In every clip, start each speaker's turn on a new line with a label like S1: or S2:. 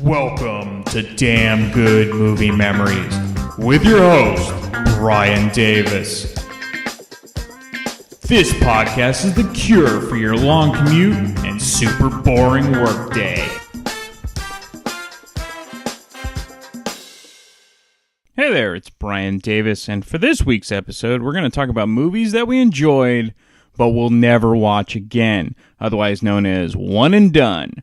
S1: Welcome to Damn Good Movie Memories with your host, Brian Davis. This podcast is the cure for your long commute and super boring workday. Hey there, it's Brian Davis, and for this week's episode, we're going to talk about movies that we enjoyed but will never watch again, otherwise known as one and done.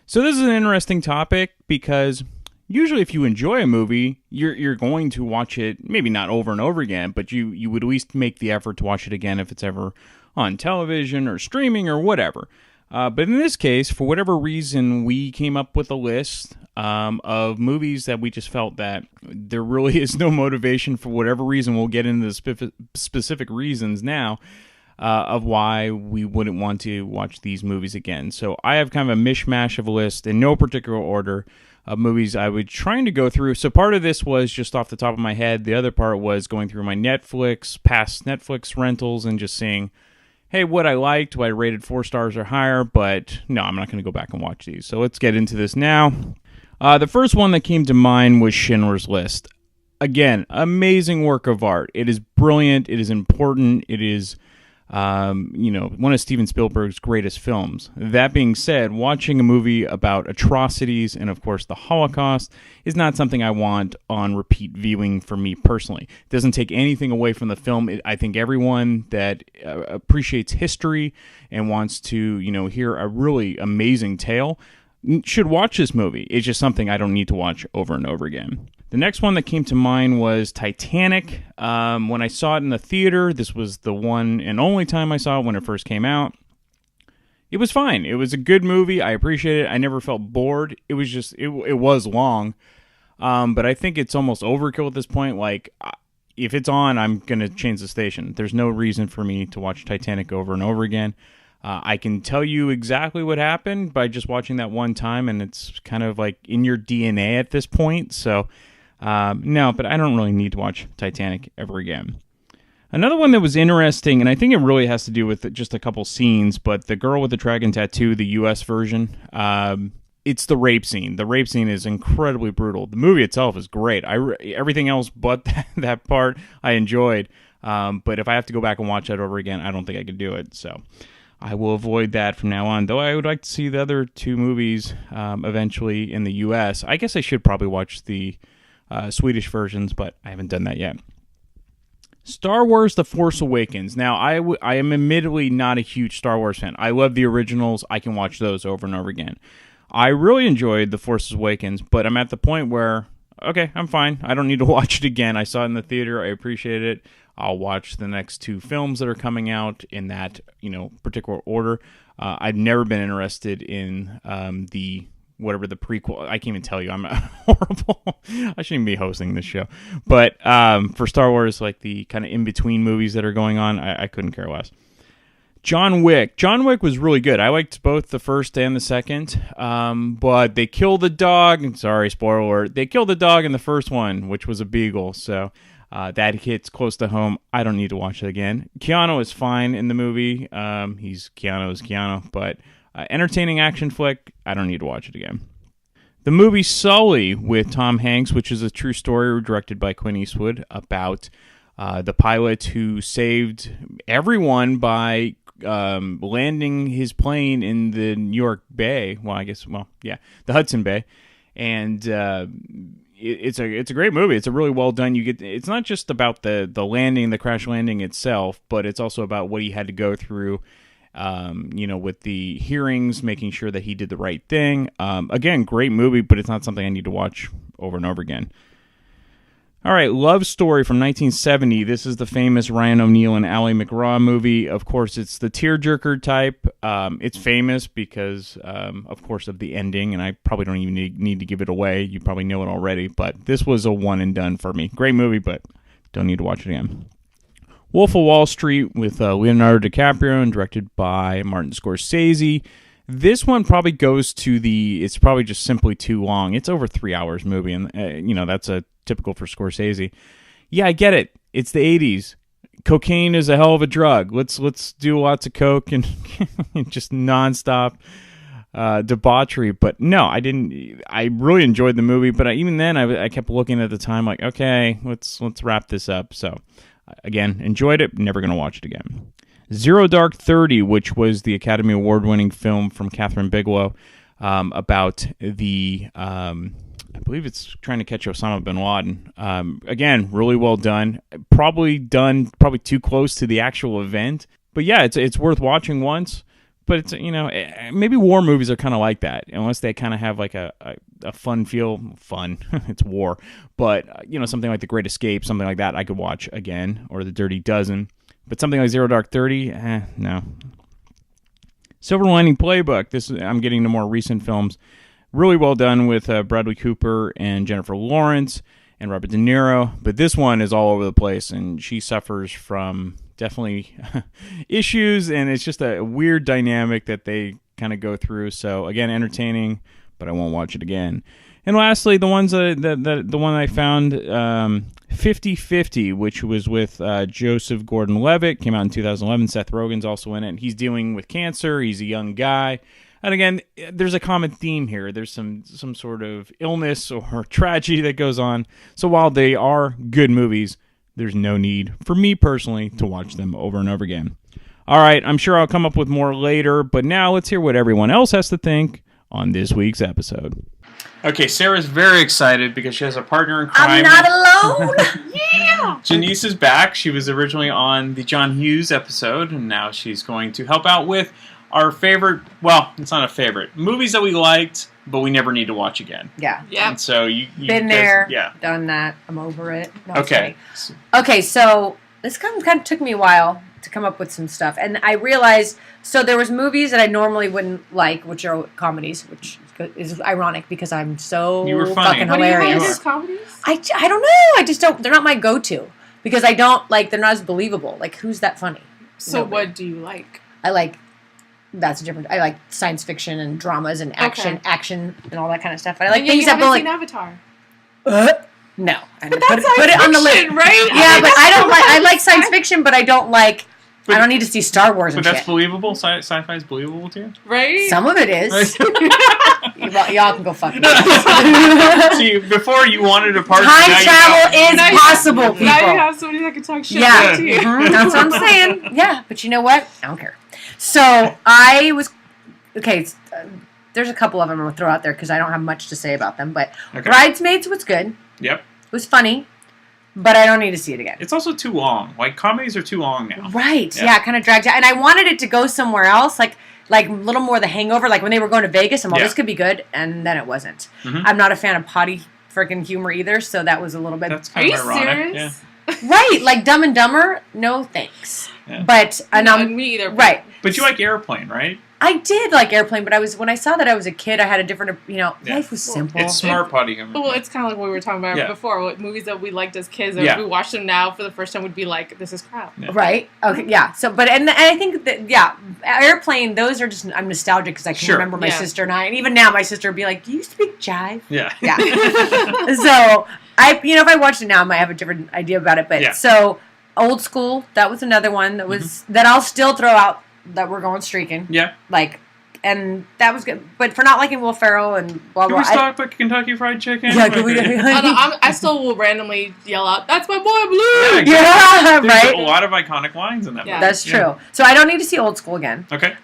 S1: So this is an interesting topic because usually if you enjoy a movie, you're going to watch it, maybe not over and over again, but you would at least make the effort to watch it again if it's ever on television or streaming or whatever. But in this case, for whatever reason, we came up with a list of movies that we just felt that there really is no motivation for whatever reason. We'll get into the specific reasons now. Of why we wouldn't want to watch these movies again. So I have kind of a mishmash of a list in no particular order of movies I was trying to go through. So part of this was just off the top of my head. The other part was going through my past Netflix rentals and just seeing, hey, what I liked, what I rated 4 stars or higher, but no, I'm not going to go back and watch these. So let's get into this now. The first one that came to mind was Schindler's List. Again, amazing work of art. It is brilliant. It is important. It is one of Steven Spielberg's greatest films. That being said, watching a movie about atrocities and, of course, the Holocaust is not something I want on repeat viewing for me personally. It doesn't take anything away from the film. I think everyone that appreciates history and wants to, hear a really amazing tale should watch this movie. It's just something I don't need to watch over and over again. The next one that came to mind was Titanic. When I saw it in the theater, this was the one and only time I saw it when it first came out. It was fine. It was a good movie. I appreciate it. I never felt bored. It was just, it was long. But I think it's almost overkill at this point. Like, if it's on, I'm going to change the station. There's no reason for me to watch Titanic over and over again. I can tell you exactly what happened by just watching that one time, and it's kind of like in your DNA at this point. So, no, but I don't really need to watch Titanic ever again. Another one that was interesting, and I think it really has to do with just a couple scenes, but The Girl with the Dragon Tattoo, the U.S. version, it's the rape scene. The rape scene is incredibly brutal. The movie itself is great. Everything else but that part I enjoyed, but if I have to go back and watch that over again, I don't think I could do it, so I will avoid that from now on, though I would like to see the other 2 movies eventually in the U.S. I guess I should probably watch the Swedish versions, but I haven't done that yet. Star Wars The Force Awakens. Now, I am admittedly not a huge Star Wars fan. I love the originals. I can watch those over and over again. I really enjoyed The Force Awakens, but I'm at the point where, okay, I'm fine. I don't need to watch it again. I saw it in the theater. I appreciate it. I'll watch the next 2 films that are coming out in that, particular order. I've never been interested in the prequel. I can't even tell you. I'm horrible. I shouldn't even be hosting this show. But for Star Wars, like the kind of in-between movies that are going on, I couldn't care less. John Wick. John Wick was really good. I liked both the first and the second. But they killed the dog. Sorry, spoiler alert. They killed the dog in the first one, which was a beagle. So that hits close to home. I don't need to watch it again. Keanu is fine in the movie. Keanu, but entertaining action flick, I don't need to watch it again. The movie Sully with Tom Hanks, which is a true story directed by Clint Eastwood about the pilot who saved everyone by landing his plane in the New York Bay. The Hudson Bay. And it's a great movie. It's a really well done. It's not just about the landing, the crash landing itself, but it's also about what he had to go through. With the hearings, making sure that he did the right thing. Again, great movie, but it's not something I need to watch over and over again. All right, Love Story from 1970. This is the famous Ryan O'Neal and Ally McGraw movie. Of course, it's the tearjerker type. It's famous because, of course, of the ending, and I probably don't even need to give it away. You probably know it already, but this was a one and done for me. Great movie, but don't need to watch it again. Wolf of Wall Street with Leonardo DiCaprio and directed by Martin Scorsese. This one probably goes to it's probably just simply too long. It's over 3 hours movie, and that's a typical for Scorsese. Yeah, I get it. It's the 80s. Cocaine is a hell of a drug. Let's do lots of coke and just nonstop debauchery. But no, I didn't. I really enjoyed the movie, but even then, I kept looking at the time like, okay, let's wrap this up. So again, enjoyed it. Never gonna watch it again. Zero Dark 30, which was the Academy Award-winning film from Catherine Bigelow about the, I believe it's trying to catch Osama bin Laden. Again, really well done. Probably too close to the actual event. But yeah, it's worth watching once. But it's, maybe war movies are kind of like that, unless they kind of have like a fun feel. Fun, it's war. But, something like The Great Escape, something like that I could watch again, or The Dirty Dozen. But something like Zero Dark 30, no. Silver Lining Playbook. I'm getting to more recent films. Really well done with Bradley Cooper and Jennifer Lawrence and Robert De Niro. But this one is all over the place, and she suffers from definitely issues, and it's just a weird dynamic that they kind of go through. So, again, entertaining, but I won't watch it again. And lastly, the one I found, 50-50, which was with Joseph Gordon-Levitt, came out in 2011. Seth Rogen's also in it. He's dealing with cancer. He's a young guy. And again, there's a common theme here. There's some sort of illness or tragedy that goes on. So while they are good movies, there's no need for me personally to watch them over and over again. All right, I'm sure I'll come up with more later, but now let's hear what everyone else has to think on this week's episode. Okay, Sarah's very excited because she has a partner in crime.
S2: I'm not alone! Yeah!
S1: Janice is back. She was originally on the John Hughes episode, and now she's going to help out with our favorite, well, it's not a favorite, movies that we liked, but we never need to watch again.
S2: Yeah.
S3: Yeah.
S1: And so you
S2: been
S1: guys,
S2: there,
S1: yeah.
S2: done that, I'm over it. No,
S1: Okay.
S2: Okay, so this kind of took me a while to come up with some stuff, and I realized, so there was movies that I normally wouldn't like, which are comedies, which is ironic because I'm so
S1: You were funny.
S2: fucking
S3: What do you
S2: hilarious.
S3: have as comedies?
S2: I don't know, I just don't, they're not my go-to, because I don't, like, they're not as believable. Like, who's that funny?
S3: So
S2: Nobody.
S3: what do you like?
S2: I like, I like science fiction and dramas and action and all that kind of stuff. I like
S3: yeah,
S2: things
S3: you
S2: that
S3: haven't
S2: like,
S3: seen Avatar.
S2: no.
S3: But that's
S2: put it on the list.
S3: fiction, right?
S2: Yeah, but I don't like, I like science fiction, but I don't like, I don't need to see Star Wars and
S1: But that's
S2: shit.
S1: believable? Sci-fi is believable to you?
S3: Right?
S2: Some of it is. Y'all can go fuck
S1: See, before you wanted a partner.
S2: Time travel is
S3: Now you-
S2: possible, people.
S3: Now you have somebody that can talk shit
S2: Yeah.
S3: back to you.
S2: That's what I'm saying. Yeah, but you know what? I don't care. So I was okay. There's a couple of them I'm gonna throw out there because I don't have much to say about them. But
S1: Okay.
S2: Bridesmaids was good.
S1: Yep.
S2: It was funny, but I don't need to see it again.
S1: It's also too long. Like, comedies are too long now.
S2: Right?
S1: Yeah.
S2: Yeah, it kind of dragged out, and I wanted it to go somewhere else, like a little more The Hangover, like when they were going to Vegas. I'm all,
S1: Yeah.
S2: this could be good, and then it wasn't.
S1: Mhm.
S2: I'm not a fan of potty freaking humor either, so that was a little bit
S1: That's
S3: Are
S1: kind
S3: you
S1: of ironic.
S3: serious?
S2: right, like Dumb and Dumber. No thanks.
S1: Yeah.
S2: But
S3: No, me either.
S2: right.
S1: But you like Airplane, right?
S2: I did like Airplane, but when I saw that I was a kid, I had a different,
S1: Yeah.
S2: life was simple.
S1: It's smart potty humor.
S3: Well, it's kind of like what we were talking about
S1: Yeah.
S3: before. What movies that we liked as kids, and
S1: Yeah.
S3: if we watched them now for the first time, we'd be like, "This is crap."
S1: Yeah.
S2: Right? Okay, yeah. So, but, and I think that, yeah, Airplane, those are just, I'm nostalgic because I can
S1: Sure.
S2: remember my
S3: Yeah.
S2: sister and I, and even now my sister would be like, do you speak jive?
S1: Yeah.
S2: Yeah. So, if I watched it now, I might have a different idea about it, but,
S1: Yeah.
S2: so, Old School, that was another one that was, that I'll still throw out that we're going streaking.
S1: Yeah.
S2: Like, and that was good. But for not liking Will Ferrell and blah,
S1: Can
S2: blah,
S1: we talk about Kentucky Fried Chicken?
S2: yeah, can we,
S3: I still will randomly yell out, "That's my boy Blue!"
S1: Yeah.
S2: yeah,
S1: There's
S2: right?
S1: a lot of iconic lines in that
S3: Yeah.
S1: movie.
S2: That's true. So I don't need to see Old School again.
S1: Okay.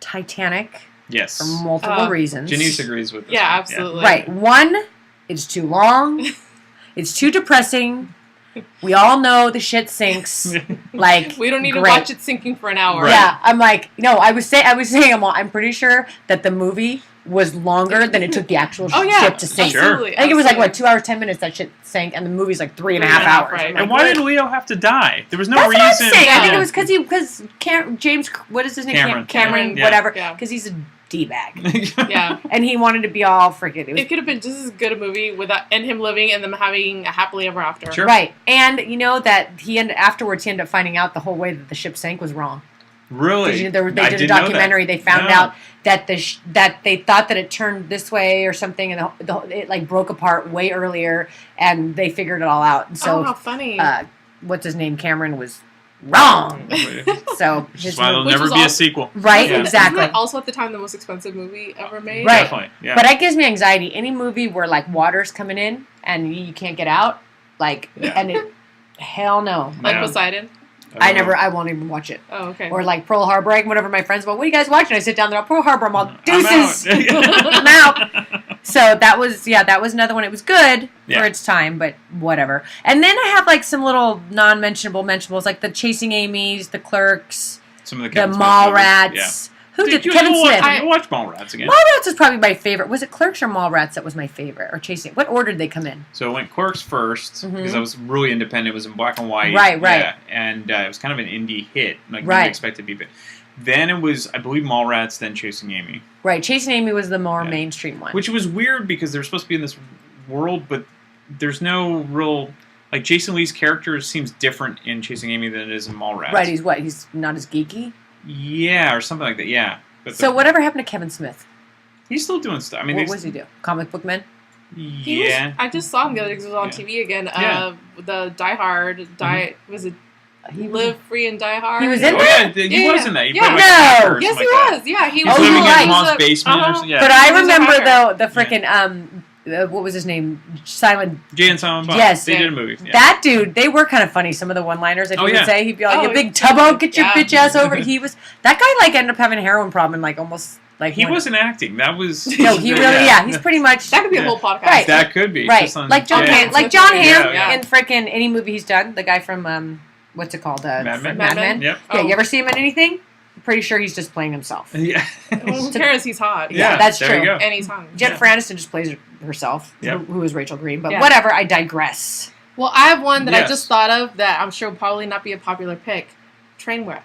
S2: Titanic,
S1: Yes.
S2: for multiple reasons.
S1: Janice agrees with this.
S3: Yeah,
S1: one.
S3: absolutely.
S2: Right. One, it's too long. It's too depressing. We all know the shit sinks. Like,
S3: We don't need
S2: great.
S3: to watch it sinking for an hour.
S1: Right.
S2: Yeah, I'm like, no, I was saying, I'm pretty sure that the movie was longer than it took the actual
S3: Oh yeah.
S2: ship to sink.
S1: Sure.
S3: Absolutely.
S2: I think it was like,
S3: absolutely.
S2: what, 2 hours, 10 minutes that shit sank, and the movie's like 3.5
S3: 3.5,
S2: hours.
S3: right.
S2: I'm like,
S1: And why
S2: what?
S1: did Leo have to die? There was no
S2: That's
S1: reason.
S2: what I'm saying. I think
S3: Yeah.
S2: it was because James, what is his name?
S1: Cameron.
S2: Cameron,
S1: Yeah.
S2: whatever.
S3: Yeah.
S2: Because he's a D-bag.
S3: Yeah.
S2: And he wanted to be all freaking.
S3: It could have been just as good a movie without and him living and them having a happily ever after.
S1: Sure.
S2: Right. And you know that afterwards he ended up finding out the whole way that the ship sank was wrong.
S1: Really?
S2: They did
S1: I
S2: a
S1: didn't know that.
S2: documentary. They found
S1: No.
S2: out that that they thought that it turned this way or something, and it like broke apart way earlier, and they figured it all out. And
S3: Oh, how
S2: so,
S3: funny.
S2: what's his name? Cameron was Wrong. So
S4: Which
S2: his
S4: is why there'll
S2: movie,
S4: never
S3: was
S4: be a
S3: also-
S4: sequel.
S2: right,
S4: Yeah.
S2: exactly.
S3: Isn't that also at the time the most expensive movie ever made?
S2: Right.
S4: Definitely. Yeah.
S2: But that gives me anxiety. Any movie where like water's coming in and you can't get out, like,
S4: Yeah.
S2: and it, hell no.
S3: Like
S4: Yeah.
S3: Poseidon?
S2: I won't even watch it.
S3: Oh, okay.
S2: Or like Pearl Harbor, like whatever my friends go, what are you guys watching? I sit down there, Pearl Harbor, I'm all
S4: I'm
S2: deuces.
S4: out.
S2: I'm out. So that was another one. It was good
S4: Yeah.
S2: for its time, but whatever. And then I have like some little mentionables, like the Chasing Amy's, the Clerks,
S4: Some of the
S2: the
S4: Kevin Smith
S2: Mallrats.
S4: movies.
S2: Who
S4: Yeah.
S2: did Kevin Smith?
S4: You'll watch Mallrats again.
S2: Mallrats is probably my favorite. Was it Clerks or Mallrats that was my favorite? Or Chasing? What order did they come in?
S4: So it went Clerks first
S2: Mhm.
S4: because I was really independent. It was in black and white.
S2: Right.
S4: Yeah, and it was kind of an indie hit. Like you
S2: Right.
S4: didn't expect it to be big. Then it was, I believe, Mallrats, then Chasing Amy.
S2: Right, Chasing Amy was the more
S4: Yeah.
S2: mainstream one.
S4: Which was weird because they're supposed to be in this world, but there's no real... Like, Jason Lee's character seems different in Chasing Amy than it is in Mallrats.
S2: Right, he's what? He's not as geeky.
S4: Yeah, or something like that, yeah. But
S2: So whatever happened to Kevin Smith?
S4: he's still doing stuff. I mean,
S2: What
S4: there's-
S2: was he do? Comic book man?
S3: He was-
S4: yeah.
S3: I just saw him the other day because it was on
S4: Yeah.
S3: TV again.
S4: Yeah.
S3: The Die Hard, was it
S2: He was-
S3: Live Free and Die Hard?
S2: He was in
S4: Oh,
S2: there?
S4: yeah, he
S3: Yeah,
S4: was in that. He
S3: yeah.
S4: played like
S2: No.
S4: a hacker or
S3: Yes,
S4: something
S3: he
S4: like that.
S3: was. Yeah, he
S4: He
S3: was.
S4: was living
S2: right.
S4: in Mom's
S3: He was a-
S4: basement or
S3: uh-huh.
S4: something. Yeah.
S2: But I
S3: He was a
S2: remember
S3: hacker.
S2: though the freaking what was his name? Silent.
S4: Jay and Silent Bob.
S2: Yes.
S4: They did a movie. Yeah.
S2: That dude, they were kind of funny. Some of the one-liners that he
S4: Oh,
S2: would
S4: yeah.
S2: say, he'd be like,
S3: Oh,
S2: "You big
S3: yeah.
S2: tubbo, get your
S3: Yeah.
S2: bitch ass over." He was that guy. Like ended up having a heroin problem and like almost like
S4: He
S2: went-
S4: wasn't acting. That was...
S2: No, he really. Yeah, he's pretty much
S3: That could be a
S4: Yeah.
S3: whole podcast.
S2: Right.
S4: That could be.
S2: right.
S4: Just on-
S2: Like John
S4: yeah.
S2: Hamm, like John Hamm
S4: Yeah,
S2: in freaking any movie he's done. The guy from what's it called?
S4: Mad Men.
S2: Mad Men.
S4: Yep.
S2: Yeah,
S3: Oh.
S2: you ever see him in anything? I'm pretty sure he's just playing himself.
S4: Yeah.
S3: Well, who cares? He's hot.
S2: Yeah, that's
S4: there
S2: true.
S4: You go.
S3: And he's hung.
S2: Jennifer Aniston just plays herself,
S4: Yep.
S2: who is Rachel Green. But
S3: Yeah.
S2: whatever, I digress.
S3: Well, I have one that I
S4: Yes.
S3: just thought of that I'm sure will probably not be a popular pick. Trainwreck.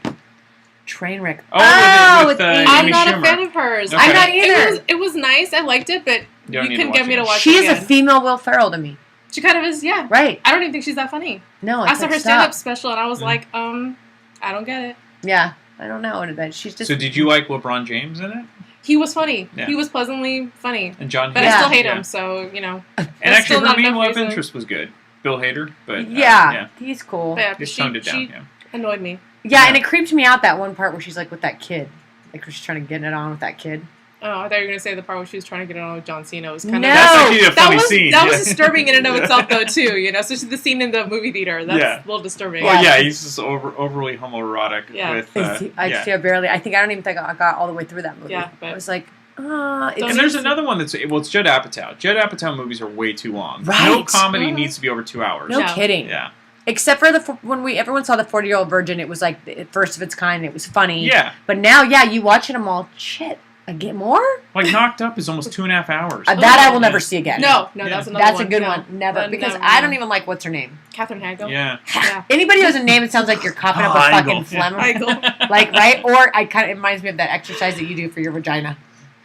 S2: Trainwreck.
S4: Oh, with
S2: Amy.
S3: I'm
S4: Amy
S3: not
S4: Schumer.
S3: a fan of hers.
S4: Okay.
S2: I'm not either.
S3: It was nice. I liked it, but
S4: You don't
S3: you
S4: need
S3: couldn't
S4: to
S3: get me to
S4: watch
S3: watch
S2: She
S3: it
S2: is a
S3: again.
S2: female Will Ferrell to me.
S3: She kind of is, yeah.
S2: Right.
S3: I don't even think she's that funny.
S2: No,
S3: I
S2: it's
S3: saw
S2: like,
S3: her stand-up
S2: stop.
S3: special, and I was
S4: Mm.
S3: like, I don't get it.
S2: Yeah, I don't know. That she's just.
S4: So did you like LeBron James in it?
S3: He was funny.
S4: Yeah.
S3: He was pleasantly funny.
S4: And John
S3: But
S4: Hughes?
S3: I still hate
S4: Yeah.
S3: him, so, you know.
S4: And
S3: That's
S4: actually,
S3: still
S4: her
S3: not
S4: main
S3: enough
S4: love
S3: reason.
S4: interest was good. Bill Hader. But
S2: yeah, he's cool.
S3: But yeah,
S4: Just
S3: she,
S4: toned it down.
S3: she
S4: Yeah.
S3: annoyed me.
S2: Yeah,
S4: Yeah.
S2: and it creeped me out that one part where she's like with that kid, like she's trying to get it on with that kid.
S3: Oh, I thought you were going to say the part where she was trying to get it on with John Cena. It was kind
S2: No.
S3: of...
S4: That's actually a
S3: That
S4: funny
S3: was,
S4: scene.
S3: that
S4: yeah.
S3: was disturbing in and of itself, though, too, you know? Especially the scene in the movie theater. That's
S4: Yeah.
S3: a little disturbing.
S4: Well,
S2: Yeah.
S4: yeah, he's just overly homoerotic
S3: Yeah.
S4: with.
S2: I
S4: yeah.
S2: see. I don't even think I got all the way through that movie.
S3: Yeah, but-
S2: I was like,
S3: Don't
S4: And there's another one that's it's Judd Apatow. Judd Apatow movies are way too long.
S2: Right.
S4: No comedy
S3: Mhm.
S4: needs to be over 2 hours.
S2: no
S3: Yeah.
S2: kidding.
S4: Yeah.
S2: Except for when everyone saw the 40-Year-Old Virgin, it was like the first of its kind. It was funny.
S4: Yeah.
S2: But now, yeah, you watching them all. Shit, I get more.
S4: Like Knocked Up is almost 2.5 hours.
S2: That I will never see again.
S3: No,
S4: Yeah.
S3: that's another
S2: That's
S3: one.
S2: a good
S3: No.
S2: one. Never,
S3: But
S2: because
S3: no,
S2: I
S3: no.
S2: don't even like what's her name.
S3: Catherine Hagel.
S4: Yeah.
S3: Yeah.
S2: Anybody who has a name, it sounds like you're coughing up a
S4: Heigl.
S2: fucking
S4: Yeah.
S2: phlegm.
S3: Heigl.
S2: Like, right? Or it reminds me of that exercise that you do for your vagina.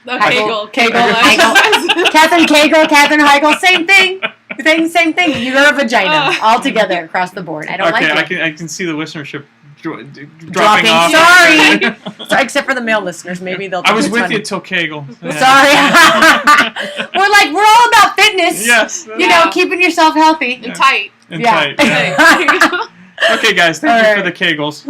S3: The
S2: Heigl.
S3: Kegel.
S2: Kegel. Catherine Kegel, Catherine Heigl, same thing. Same thing. You're a vagina. All together across the board. I don't
S4: Okay,
S2: like it.
S4: I can see the listenership dropping
S2: Dropping.
S4: off.
S2: Sorry. So, except for the male listeners. Maybe they'll think
S4: I was
S2: it's
S4: with
S2: funny.
S4: you till Kegel.
S2: Sorry. we're all about fitness.
S4: Yes.
S2: You know, keeping yourself healthy.
S3: And tight.
S4: And
S2: Yeah.
S4: tight, yeah. Okay, guys, thank you
S2: All
S4: for the Kegels.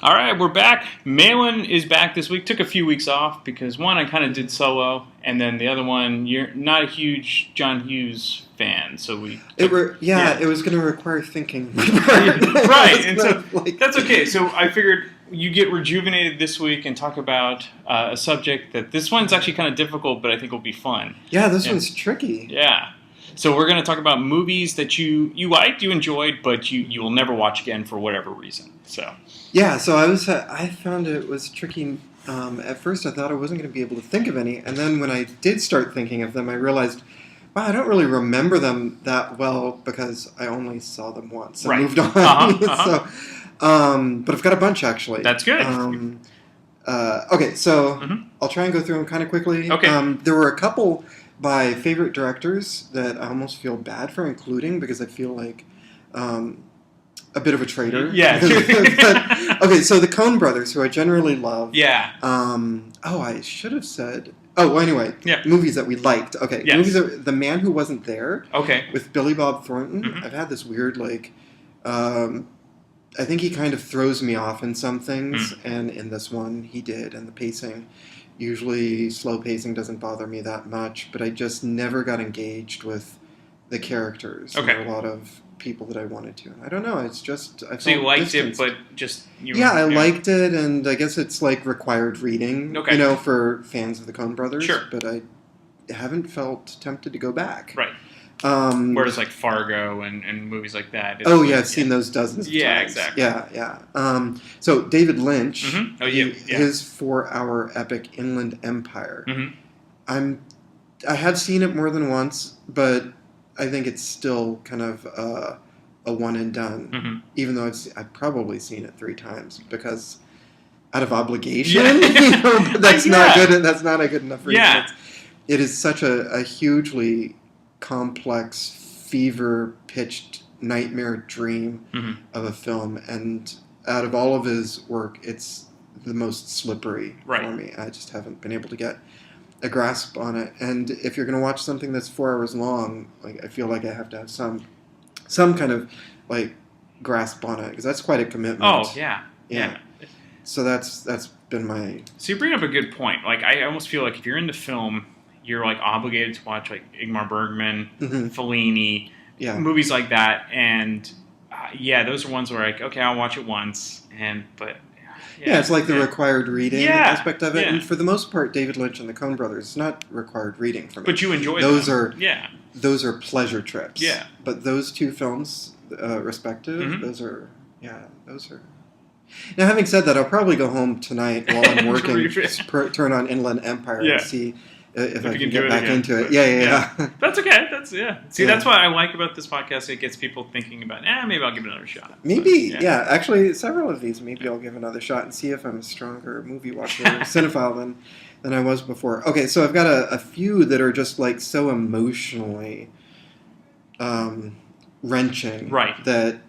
S4: All right, we're back. Malin is back this week. Took a few weeks off because one, I kind of did solo, and then the other one, you're not a huge John Hughes fan, so we.
S5: It
S4: Yeah.
S5: was going to require thinking.
S4: Right, and so
S5: Like-
S4: that's okay. So I figured you get rejuvenated this week and talk about a subject that this one's actually kind of difficult, but I think will be fun.
S5: Yeah, this
S4: Yeah.
S5: one's tricky.
S4: Yeah. So we're going to talk about movies that you liked, you enjoyed, but you will never watch again for whatever reason. So.
S5: Yeah, so I found it was tricky. At first, I thought I wasn't going to be able to think of any, and then when I did start thinking of them, I realized, wow, I don't really remember them that well because I only saw them once and
S4: Right.
S5: moved on.
S4: Uh-huh.
S5: So, but I've got a bunch actually.
S4: That's good.
S5: Okay, so
S4: Mhm.
S5: I'll try and go through them kind of quickly.
S4: Okay.
S5: There were a couple by favorite directors that I almost feel bad for including because I feel like a bit of a traitor.
S4: Yeah.
S5: But, okay, so the Coen brothers, who I generally love.
S4: Yeah.
S5: I should have said. Oh, well, anyway.
S4: Yeah.
S5: Movies that we liked. Okay.
S4: Yes.
S5: Movies that, The Man Who Wasn't There
S4: Okay.
S5: with Billy Bob Thornton.
S4: Mhm.
S5: I've had this weird I think he kind of throws me off in some things, and in this one he did, and the pacing. Usually slow pacing doesn't bother me that much, but I just never got engaged with the characters.
S4: Okay.
S5: There were a lot of people that I wanted to. I don't know, it's just... I
S4: So you
S5: felt
S4: liked
S5: distanced.
S4: it, but just...
S5: I liked it, and I guess it's like required reading,
S4: Okay.
S5: for fans of the Coen Brothers.
S4: Sure.
S5: But I haven't felt tempted to go back.
S4: Right. Whereas like Fargo and movies like that.
S5: I've seen those dozens of
S4: Yeah,
S5: times.
S4: exactly.
S5: Yeah. So David Lynch,
S4: Mhm. Oh, yeah.
S5: his 4-hour epic Inland Empire.
S4: Mhm.
S5: I have seen it more than once, but I think it's still kind of a one and done.
S4: Mhm.
S5: Even though I've probably seen it 3 times because out of obligation,
S4: Yeah.
S5: but that's not good. That's not a good enough reason.
S4: Yeah.
S5: It is such a hugely complex, fever-pitched nightmare dream
S4: Mhm.
S5: of a film, and out of all of his work, it's the most slippery
S4: Right.
S5: for me. I just haven't been able to get a grasp on it. And if you're going to watch something that's 4 hours long, like I feel like I have to have some kind of like grasp on it because that's quite a commitment.
S4: Oh, yeah. Yeah.
S5: So that's been my...
S4: So you bring up a good point. Like, I almost feel like if you're into film, you're like obligated to watch like Ingmar Bergman,
S5: Mhm.
S4: Fellini,
S5: Yeah.
S4: movies like that. And those are ones where like, okay, I'll watch it once, but
S5: Yeah, it's like the required reading
S4: Yeah,
S5: aspect of it.
S4: yeah.
S5: And for the most part, David Lynch and the Coen Brothers, it's not required reading for me.
S4: But you enjoy
S5: Those
S4: them.
S5: those are pleasure trips.
S4: Yeah.
S5: But those 2 films, respective,
S4: Mhm.
S5: those are... Now, having said that, I'll probably go home tonight while I'm working, turn on Inland Empire
S4: Yeah.
S5: and see if I
S4: you
S5: can
S4: can do
S5: get
S4: it
S5: back
S4: again.
S5: into it. Yeah.
S4: That's okay. That's See,
S5: Yeah.
S4: that's what I like about this podcast. It gets people thinking about, maybe I'll give it another shot.
S5: Maybe,
S4: But,
S5: yeah. Actually, several of these, maybe I'll give another shot and see if I'm a stronger movie watcher, cinephile than I was before. Okay, so I've got a few that are just like so emotionally wrenching,
S4: Right.
S5: that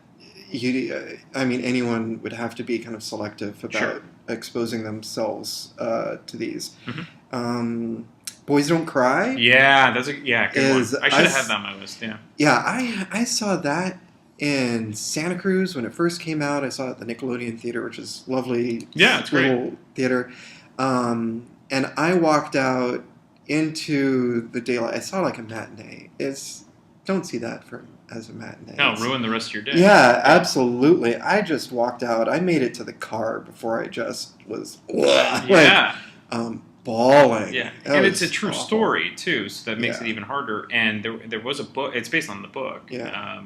S5: anyone would have to be kind of selective about
S4: Sure.
S5: exposing themselves to these.
S4: Mhm.
S5: Boys Don't Cry.
S4: Yeah, that's a good
S5: Is-
S4: one. I should have had that on my list. Yeah.
S5: Yeah, I saw that in Santa Cruz when it first came out. I saw it at the Nickelodeon Theater, which is lovely.
S4: Yeah, it's great.
S5: Little theater. And I walked out into the daylight. I saw like a matinee. Don't see that as a matinee.
S4: No,
S5: It's-
S4: ruin the rest of your day.
S5: Yeah, absolutely. I just walked out. I made it to the car before I just was
S4: Yeah.
S5: bawling.
S4: Yeah,
S5: That
S4: and it's a
S5: was
S4: true
S5: awful.
S4: story too, so that makes
S5: Yeah.
S4: it even harder. And there was a book. It's based on the book.
S5: Yeah.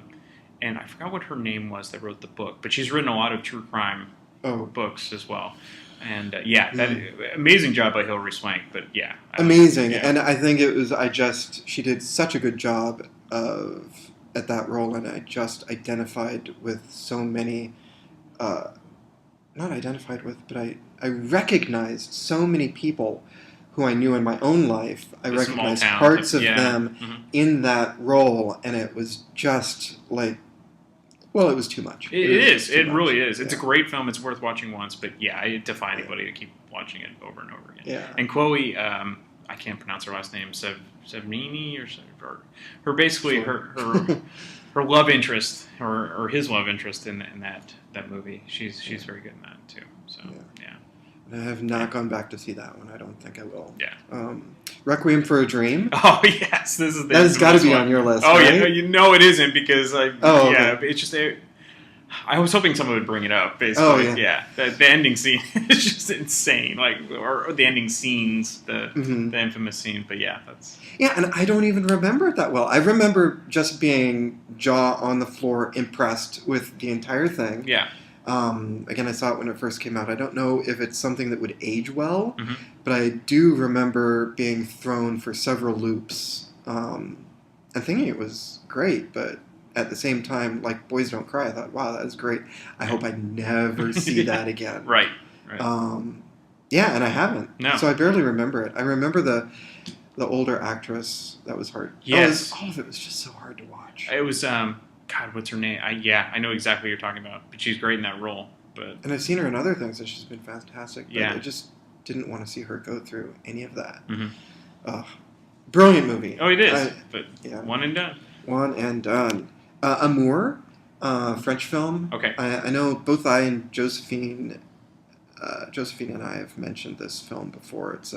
S4: And I forgot what her name was that wrote the book, but she's written a lot of true crime
S5: Oh,
S4: books as well. And that amazing job by Hilary Swank. But
S5: amazing.
S4: Yeah.
S5: And I think it was, she did such a good job at that role, and I just identified with so many, not identified with, but I recognized so many people who I knew in my own life. I
S4: The small
S5: recognized
S4: town
S5: parts
S4: type-
S5: of
S4: yeah.
S5: them
S4: Mhm.
S5: in that role, and it was just like, well, it was too much.
S4: It
S5: was
S4: is.
S5: just too
S4: It
S5: much.
S4: really is. It's a
S5: Yeah.
S4: great film. It's worth watching once. But I defy anybody to keep watching it over and over again.
S5: Yeah.
S4: And Chloe, I can't pronounce her last name, Sevigny or her basically
S5: Sure.
S4: her love interest or his love interest in that movie. She's very good in that too. So
S5: Yeah. I have not gone back to see that one. I don't think I will.
S4: Yeah.
S5: Requiem for a Dream.
S4: Oh yes, this is
S5: That has got to be
S4: one.
S5: on your list.
S4: Oh
S5: right?
S4: yeah, you know it isn't because
S5: okay.
S4: it's just I was hoping someone would bring it up. Basically,
S5: Oh, yeah.
S4: The ending scene is just insane. Like or the ending scenes, the
S5: Mhm.
S4: the infamous scene. But that's
S5: Yeah, and I don't even remember it that well. I remember just being jaw on the floor, impressed with the entire thing.
S4: yeah.
S5: Again, I saw it when it first came out. I don't know if it's something that would age well,
S4: Mhm.
S5: but I do remember being thrown for several loops and thinking it was great, but at the same time, like Boys Don't Cry, I thought, wow, that is great. I hope I never see
S4: Yeah.
S5: that again.
S4: Right.
S5: Yeah, and I haven't.
S4: No.
S5: So I barely remember it. I remember the older actress. That was hard.
S4: Yes.
S5: All of it was just so hard to watch.
S4: It was God, what's her name? I know exactly what you're talking about. But she's great in that role. But
S5: And I've seen her in other things, and she's been fantastic. But
S4: Yeah.
S5: I just didn't want to see her go through any of that.
S4: Mhm.
S5: Brilliant movie.
S4: it is. But
S5: yeah.
S4: one and done.
S5: One and done. Amour. French film.
S4: Okay.
S5: I know both I and Josephine and I have mentioned this film before. It's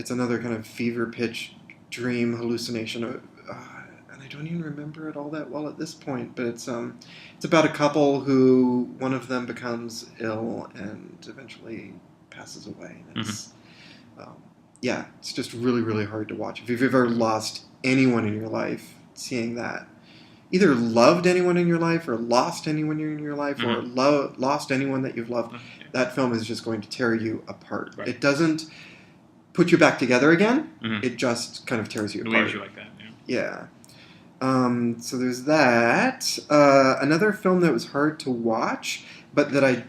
S5: another kind of fever pitch dream hallucination, and I don't even remember it all that well at this point. But it's about a couple who one of them becomes ill and eventually passes away. And it's it's just really really hard to watch. If you've ever lost anyone in your life, seeing that. Either loved anyone in your life or lost anyone in your life or lost anyone that you've loved, that film is just going to tear you apart.
S4: Right.
S5: It doesn't put you back together again. It just kind of tears you apart.
S4: It leaves you like that,
S5: Yeah. So there's that. Another film that was hard to watch, but that I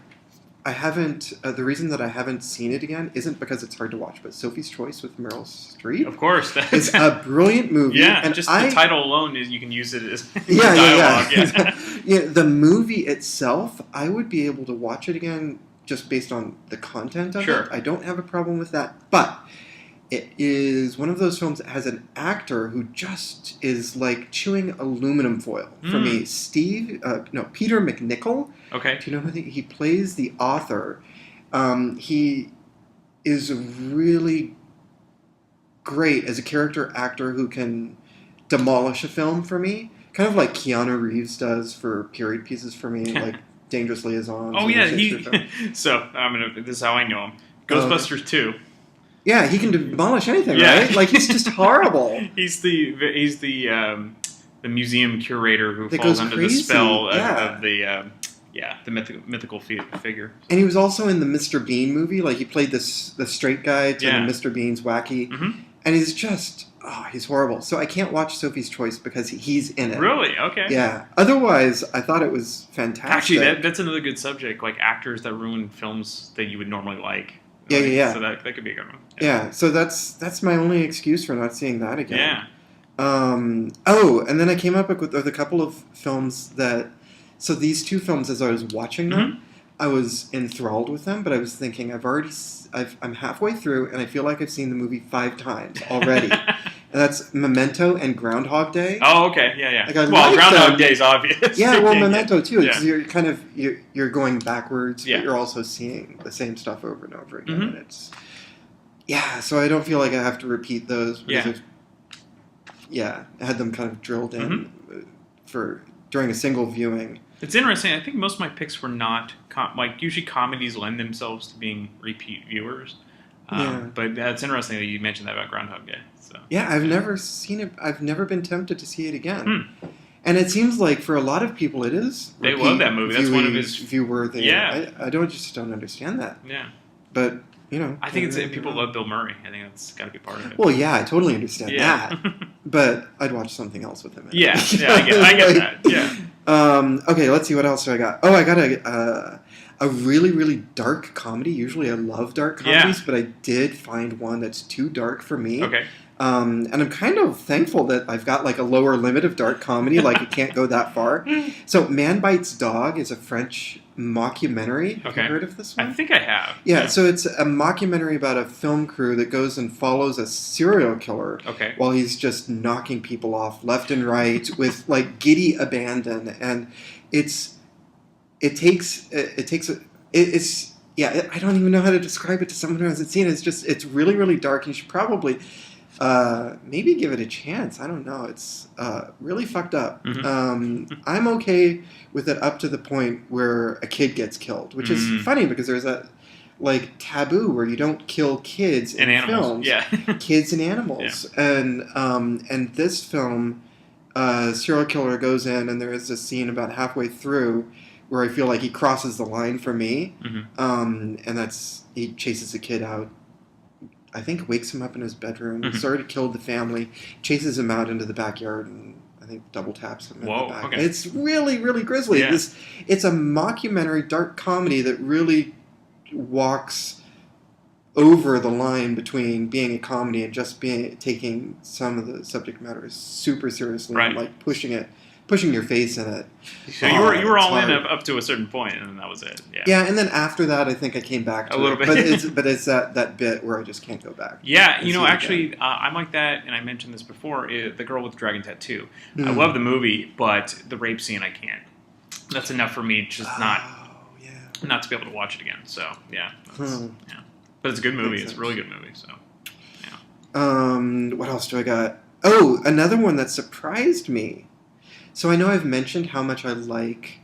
S5: haven't. The reason that I haven't seen it again isn't because it's hard to watch, but Sophie's Choice with Meryl Streep.
S4: Of course.
S5: It's a brilliant movie.
S4: Yeah,
S5: and
S4: just the title alone is you can use it as
S5: yeah,
S4: dialogue.
S5: Yeah. Yeah, the movie itself, I would be able to watch it again just based on the content of
S4: Sure.
S5: it. I don't have a problem with that, but it is one of those films that has an actor who just is like chewing aluminum foil for me. Peter McNichol.
S4: Okay.
S5: Do you know who he plays? The author. He is really great as a character actor who can demolish a film for me, kind of like Keanu Reeves does for period pieces for me, like Dangerous Liaisons.
S4: Oh yeah, so this is how I know him. Ghostbusters 2.
S5: Yeah, he can demolish anything,
S4: Yeah.
S5: right? Like he's just horrible.
S4: He's the museum curator who
S5: That
S4: falls
S5: goes
S4: under
S5: crazy.
S4: the spell
S5: Yeah.
S4: of the mythical figure.
S5: And he was also in the Mr. Bean movie. Like he played the straight guy to
S4: Yeah.
S5: Mr. Bean's wacky,
S4: Mhm.
S5: and he's just he's horrible. So I can't watch Sophie's Choice because he's in it.
S4: Really? Okay.
S5: Yeah. Otherwise, I thought it was fantastic.
S4: Actually, that's another good subject, like actors that ruin films that you would normally like.
S5: Yeah.
S4: So that could be a good one.
S5: Yeah. So that's my only excuse for not seeing that again.
S4: Yeah.
S5: And then I came up with a couple of films that. So these two films, as I was watching them, I was enthralled with them, but I was thinking I'm halfway through, and I feel like I've seen the movie 5 times already. And that's Memento and Groundhog Day.
S4: Oh, okay. Yeah.
S5: Like, I
S4: Well,
S5: like
S4: Groundhog
S5: them.
S4: Day is obvious.
S5: Yeah, well, Memento too. Because
S4: Yeah.
S5: you're going backwards,
S4: Yeah.
S5: but you're also seeing the same stuff over and over again.
S4: Mhm.
S5: And it's so I don't feel like I have to repeat those because I had them kind of drilled in for during a single viewing.
S4: It's interesting. I think most of my picks were not usually comedies lend themselves to being repeat viewers. But it's interesting that you mentioned that about Groundhog Day. So
S5: Yeah, I've never seen it. I've never been tempted to see it again. And it seems like for a lot of people it is.
S4: They love that movie. That's one of his
S5: view-worthy.
S4: Yeah.
S5: I just don't understand that.
S4: Yeah.
S5: But,
S4: I think it's people love Bill Murray. I think that's got to be part of it.
S5: Well, yeah, I totally understand
S4: Yeah.
S5: that. But I'd watch something else with him.
S4: Yeah, I get that. Yeah.
S5: Okay, let's see what else I got. Oh, I got a really, really dark comedy. Usually I love dark comedies, but I did find one that's too dark for me.
S4: Okay.
S5: And I'm kind of thankful that I've got like a lower limit of dark comedy, like it can't go that far. So Man Bites Dog is a French mockumentary. Have you heard of this one?
S4: I think I have.
S5: Yeah, so it's a mockumentary about a film crew that goes and follows a serial killer while he's just knocking people off left and right with like giddy abandon, and I don't even know how to describe it to someone who hasn't seen it. It's really really dark. You should probably maybe give it a chance. I don't know. It's really fucked up. I'm okay with it up to the point where a kid gets killed, which is funny because there's a like taboo where you don't kill kids in
S4: animals.
S5: films. Kids and animals. And this film, serial killer goes in and there is a scene about halfway through where I feel like he crosses the line for me. And that's he chases a kid out. I think wakes him up in his bedroom. He's already killed the family. Chases him out into the backyard and I think double taps him in the back.
S4: Okay.
S5: It's really, really grisly.
S4: Yeah.
S5: It's a mockumentary dark comedy that really walks over the line between being a comedy and just taking some of the subject matter super seriously and like pushing it pushing your face in it.
S4: So you were
S5: it's
S4: all in
S5: hard.
S4: up to a certain point, and then that was it. Yeah.
S5: Yeah, and then after that, I think I came back to
S4: A little
S5: it.
S4: bit.
S5: But it's that bit where I just can't go back.
S4: Yeah,
S5: and see it
S4: actually, I'm like that, and I mentioned this before. The girl with the dragon tattoo. I
S5: Mm.
S4: love the movie, but the rape scene, I can't. That's enough for me, just
S5: Oh, yeah.
S4: not to be able to watch it again. So yeah,
S5: Hmm.
S4: yeah. But it's a good movie.
S5: Makes
S4: It's a
S5: sense.
S4: really good movie. So
S5: What else do I got? Oh, another one that surprised me. So I know I've mentioned how much I like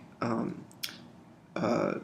S5: the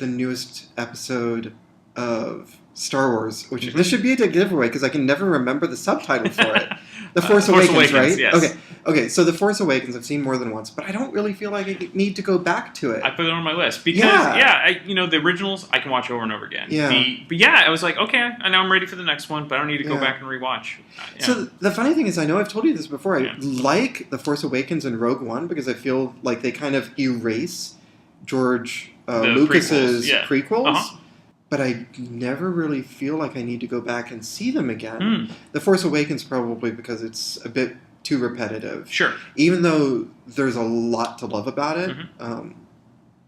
S5: newest episode of Star Wars, which this should be a giveaway because I can never remember the subtitle for it. The Force Awakens, right?
S4: Yes.
S5: Okay. So The Force Awakens, I've seen more than once, but I don't really feel like I need to go back to it.
S4: I put it on my list because
S5: Yeah.
S4: the originals I can watch over and over again.
S5: Yeah.
S4: But yeah, I was like, okay, I know I'm ready for the next one, but I don't need to go
S5: Yeah.
S4: back and rewatch. Yeah.
S5: So the funny thing is, I know I've told you this before. I
S4: Yeah.
S5: like The Force Awakens and Rogue One because I feel like they kind of erase George Lucas's
S4: prequels, yeah.
S5: prequels.
S4: Uh-huh.
S5: But I never really feel like I need to go back and see them again.
S4: Hmm.
S5: The Force Awakens probably because it's a bit too repetitive.
S4: Sure.
S5: Even though there's a lot to love about it.
S4: Mhm.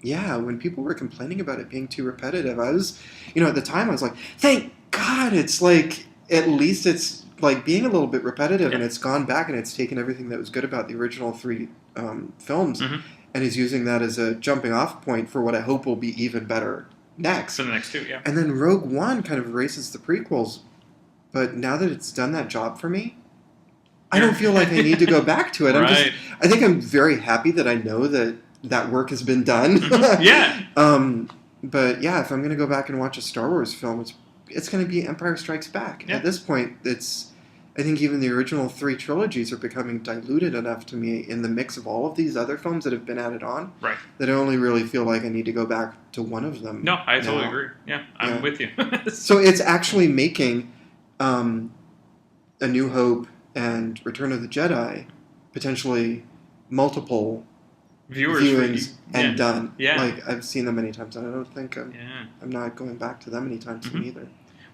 S5: Yeah, when people were complaining about it being too repetitive, I was, at the time I was like, thank God it's like, at least it's like being a little bit repetitive and
S4: Yeah.
S5: it's gone back and it's taken everything that was good about the original three films
S4: Mhm.
S5: and is using that as a jumping off point for what I hope will be even better next.
S4: So the next two, yeah.
S5: And then Rogue One kind of erases the prequels, but now that it's done that job for me, I don't feel like I need to go back to it.
S4: Right.
S5: I think I'm very happy that I know that work has been done.
S4: Mhm. Yeah.
S5: But yeah, if I'm going to go back and watch a Star Wars film, it's going to be Empire Strikes Back.
S4: Yeah.
S5: At this point, I think even the original three trilogies are becoming diluted enough to me in the mix of all of these other films that have been added on
S4: Right.
S5: that I only really feel like I need to go back to one of them.
S4: No, I totally
S5: now.
S4: agree. Yeah, I'm
S5: Yeah.
S4: with you.
S5: So it's actually making A New Hope and Return of the Jedi potentially multiple
S4: Viewers
S5: viewings and
S4: yeah.
S5: done.
S4: Yeah.
S5: Like I've seen them many times, and I don't think
S4: Yeah.
S5: I'm not going back to them anytime soon
S4: Mhm.
S5: either.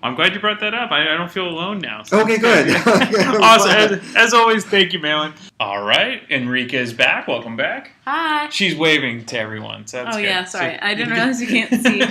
S4: I'm glad you brought that up. I don't feel alone now. So
S5: Okay, good. I'm
S4: Awesome.
S5: glad.
S4: As always, thank you, Malin. All right, Enrique is back. Welcome back.
S3: Hi.
S4: She's waving to everyone. So that's
S3: Oh
S4: good.
S3: yeah, sorry.
S4: So-
S3: I didn't realize you can't see.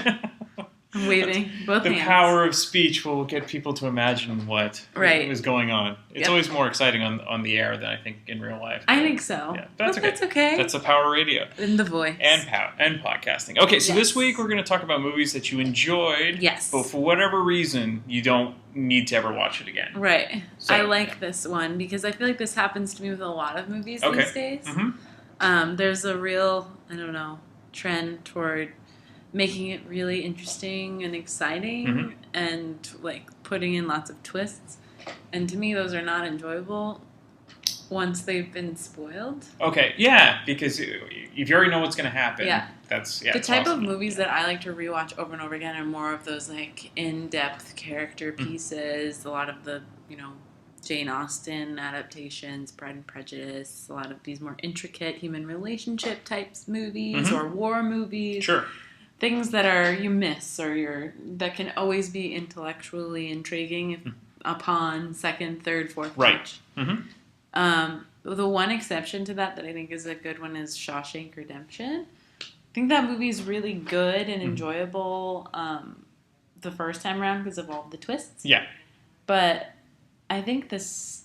S3: I'm waving both
S4: The
S3: hands.
S4: power of speech will get people to imagine what
S3: Right.
S4: is going on. It's
S3: Yep.
S4: always more exciting on the air than I think in real life.
S3: I think so.
S4: Yeah, that's
S3: But
S4: okay.
S3: That's okay.
S4: That's the power of radio
S3: in the voice.
S4: and podcasting. Okay, so this
S3: Yes.
S4: week we're going to talk about movies that you enjoyed,
S3: Yes.
S4: but for whatever reason you don't need to ever watch it again.
S3: Right.
S4: So,
S3: I like
S4: yeah.
S3: this one because I feel like this happens to me with a lot of movies
S4: Okay.
S3: these days.
S4: Mhm.
S3: There's a real, trend toward making it really interesting and exciting
S4: Mhm.
S3: and like putting in lots of twists. And to me, those are not enjoyable once they've been spoiled.
S4: Okay, yeah, because if you already know what's going to happen,
S3: Yeah.
S4: that's
S3: The
S4: it's
S3: type
S4: awesome.
S3: of movies that I like to rewatch over and over again are more of those like in-depth character
S4: Mm-hmm.
S3: pieces. A lot of the, Jane Austen adaptations, Pride and Prejudice, a lot of these more intricate human relationship types movies
S4: Mhm.
S3: or war movies.
S4: Sure.
S3: Things that you miss or that can always be intellectually intriguing if, upon second, third, fourth
S4: Right.
S3: watch.
S4: Mhm.
S3: The one exception to that I think is a good one is Shawshank Redemption. I think that movie is really good and enjoyable the first time around because of all the twists.
S4: Yeah.
S3: But I think this,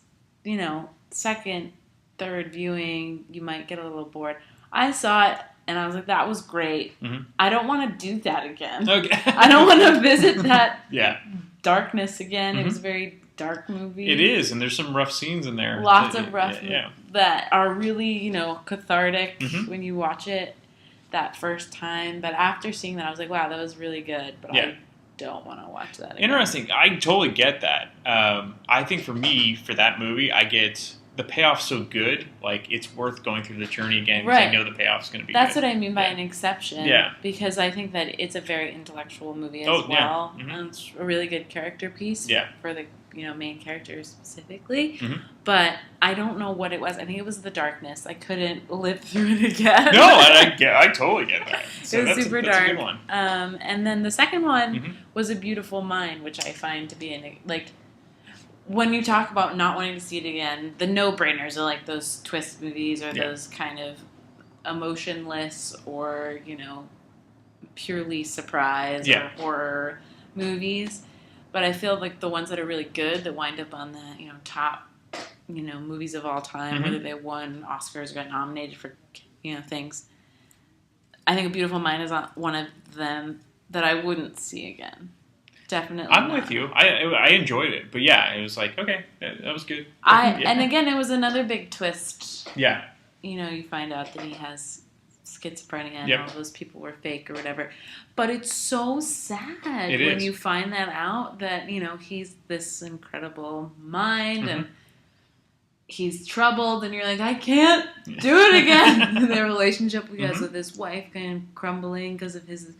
S3: second, third viewing, you might get a little bored. I saw it and I was like, that was great.
S4: Mhm.
S3: I don't want to do that again.
S4: Okay.
S3: I don't want to visit that
S4: Yeah,
S3: darkness again. It was a very dark movie.
S4: it is, and there's some rough scenes in there.
S3: Lots of rough
S4: Yeah.
S3: that are really, cathartic
S4: Mhm.
S3: when you watch it that first time. But after seeing that, I was like, wow, that was really good. But
S4: Yeah.
S3: I don't want to watch that again.
S4: Interesting. I totally get that. I think for me, for that movie, I get the payoff so good, like it's worth going through the journey again because I
S3: Right.
S4: know the payoff's going to be
S3: That's
S4: good.
S3: what I mean by
S4: Yeah.
S3: an exception.
S4: Yeah.
S3: Because I think that it's a very intellectual movie as
S4: Oh, yeah.
S3: well.
S4: Mhm.
S3: And it's a really good character piece
S4: Yeah.
S3: for the main characters specifically.
S4: Mhm.
S3: But I don't know what it was. I think it was the darkness. I couldn't live through it again.
S4: No, I totally get that. So
S3: It was
S4: that's
S3: super
S4: that's
S3: dark.
S4: a good one.
S3: And then the second one
S4: Mhm.
S3: was A Beautiful Mind, which I find to be when you talk about not wanting to see it again, the no-brainers are like those twist movies or those kind of emotionless or, purely surprise or horror movies. But I feel like the ones that are really good that wind up on the, top, movies of all time, whether they won Oscars or got nominated for, things. I think A Beautiful Mind is one of them that I wouldn't see again. Definitely.
S4: I'm with you. I enjoyed it, but yeah, it was like, okay, that was good.
S3: And again, it was another big twist.
S4: Yeah.
S3: You find out that he has schizophrenia and all those people were fake or whatever. But it's so sad when you find that out that, he's this incredible mind and he's troubled and you're like, I can't do it again. The relationship he has with his wife kind of crumbling because of his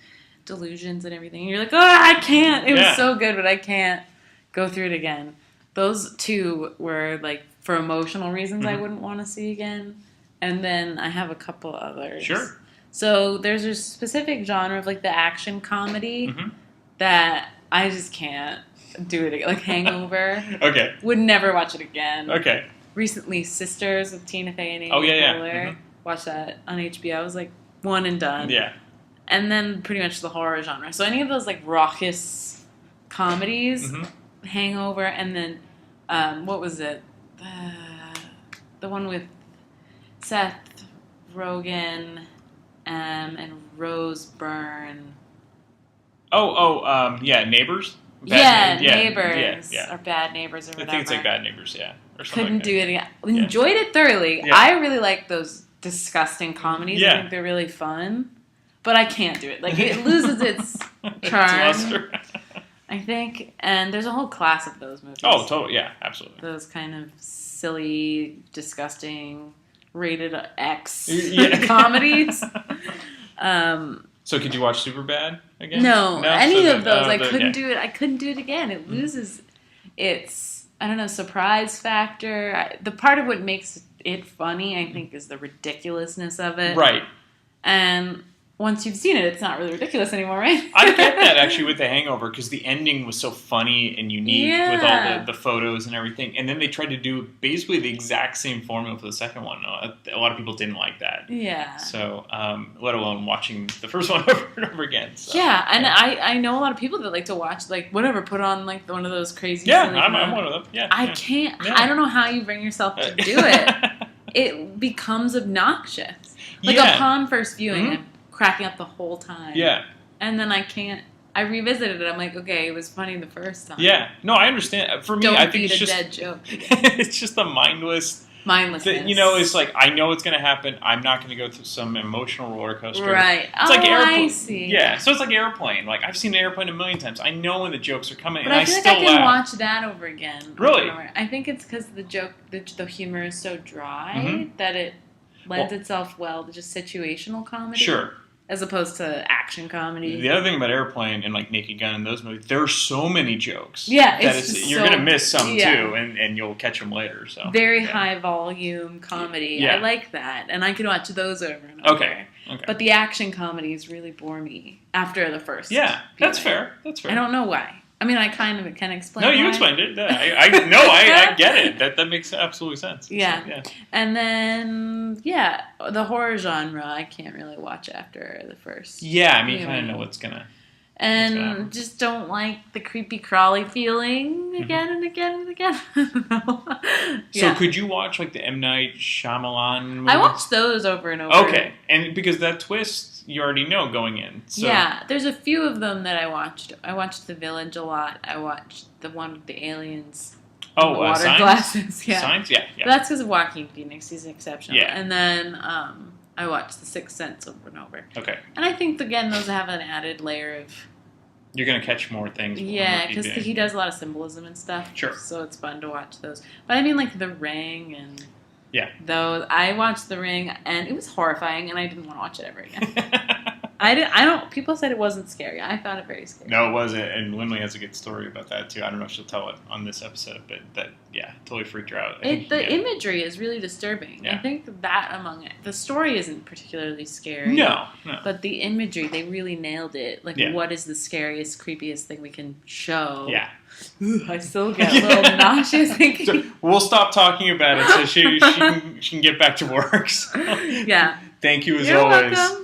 S3: delusions and everything. And you're like, I can't. It was so good, but I can't go through it again. Those two were like for emotional reasons I wouldn't want to see again. And then I have a couple others.
S4: Sure.
S3: So there's a specific genre of like the action comedy that I just can't do it again. Like Hangover.
S4: Okay.
S3: Would never watch it again.
S4: Okay.
S3: Recently, Sisters with Tina Fey and Amy Poehler. Watched that on HBO. I was like, one and done.
S4: Yeah.
S3: And then pretty much the horror genre. So any of those like raucous comedies, Hangover, and then what was it? The one with Seth Rogen and Rose Byrne.
S4: Neighbors.
S3: Neighbors.
S4: Yeah.
S3: Or Bad Neighbors or whatever.
S4: I think it's like Bad Neighbors, yeah. Or
S3: Couldn't
S4: like
S3: do it again. Enjoyed it thoroughly.
S4: Yeah.
S3: I really like those disgusting comedies.
S4: Yeah.
S3: I think they're really fun. But I can't do it. Like, it loses its charm.
S4: Its luster.
S3: I think. And there's a whole class of those movies.
S4: Oh, totally. Yeah, absolutely.
S3: Those kind of silly, disgusting, rated X comedies.
S4: So could you watch Superbad again?
S3: No, any of those. I couldn't
S4: do
S3: do it. I couldn't do it again. It loses its, surprise factor. The part of what makes it funny, I think, is the ridiculousness of it.
S4: Right.
S3: And once you've seen it, it's not really ridiculous anymore, right?
S4: I get that, actually, with The Hangover, because the ending was so funny and unique with all the photos and everything. And then they tried to do basically the exact same formula for the second one. A lot of people didn't like that.
S3: Yeah.
S4: So, let alone watching the first one over and over again. So,
S3: yeah, and I know a lot of people that like to watch, like, whatever, put on, like, one of those crazy...
S4: Yeah,
S3: silly
S4: I'm one of them. Yeah.
S3: I can't...
S4: Yeah.
S3: I don't know how you bring yourself to do it. It becomes obnoxious. Like, upon first viewing, I'm cracking up the whole time.
S4: Yeah.
S3: And then I can't... I revisited it. I'm like, okay, it was funny the first time.
S4: Yeah. No, I understand. For me,
S3: Don't
S4: I think
S3: beat
S4: it's
S3: a
S4: just...
S3: dead joke.
S4: It's just the mindlessness. It's like, I know it's going to happen. I'm not going to go through some emotional roller coaster.
S3: Right.
S4: It's like
S3: I see.
S4: Yeah, so it's like Airplane. Like, I've seen Airplane a million times. I know when the jokes are coming,
S3: But
S4: and
S3: I feel
S4: still
S3: like I can
S4: laugh.
S3: watch that over again.
S4: Really?
S3: I think it's because the joke, the humor is so dry that it lends itself well to just situational comedy.
S4: Sure.
S3: As opposed to action comedy.
S4: The other thing about Airplane and like Naked Gun and those movies, there are so many jokes.
S3: Yeah,
S4: that you're
S3: so,
S4: gonna miss some
S3: yeah.
S4: too, and you'll catch them later. So
S3: very high volume comedy.
S4: Yeah.
S3: I like that, and I can watch those over and over.
S4: Okay.
S3: But the action comedies really bore me after the first.
S4: Yeah, that's
S3: viewing.
S4: fair. That's fair.
S3: I don't know why. I mean, I kind of can explain.
S4: No, you
S3: why.
S4: explained it. I get it. That makes absolute sense.
S3: Yeah.
S4: So, yeah.
S3: And then, the horror genre, I can't really watch after the first.
S4: Yeah, I mean, you kind of know what's gonna.
S3: And just don't like the creepy crawly feeling again and again and again.
S4: So could you watch like the M. Night Shyamalan movies?
S3: I watched those over and over.
S4: Okay, and because that twist you already know going in. So.
S3: Yeah, there's a few of them that I watched. I watched The Village a lot. I watched the one with the aliens.
S4: Oh,
S3: the water
S4: Signs?
S3: glasses. Yeah.
S4: Signs? Yeah.
S3: But that's because of Joaquin Phoenix. He's exceptional.
S4: Yeah.
S3: And then I watched The Sixth Sense over and over.
S4: Okay.
S3: And I think, again, those have an added layer of...
S4: You're going to catch more things.
S3: Yeah, because he does a lot of symbolism and stuff.
S4: Sure.
S3: So it's fun to watch those. But I mean, like, The Ring and...
S4: Yeah.
S3: Those. I watched The Ring, and it was horrifying, and I didn't want to watch it ever again. I don't. People said it wasn't scary. I found it very scary.
S4: No, it wasn't. And Lindley has a good story about that too. I don't know if she'll tell it on this episode, but that totally freaked her out.
S3: The imagery is really disturbing.
S4: Yeah.
S3: I think that among it, the story isn't particularly scary.
S4: No.
S3: But the imagery, they really nailed it. Like, what is the scariest, creepiest thing we can show?
S4: Yeah.
S3: I still get a little nauseous thinking.
S4: So we'll stop talking about it so she can get back to work. So.
S3: Yeah.
S4: Thank you as
S3: You're
S4: always.
S3: welcome.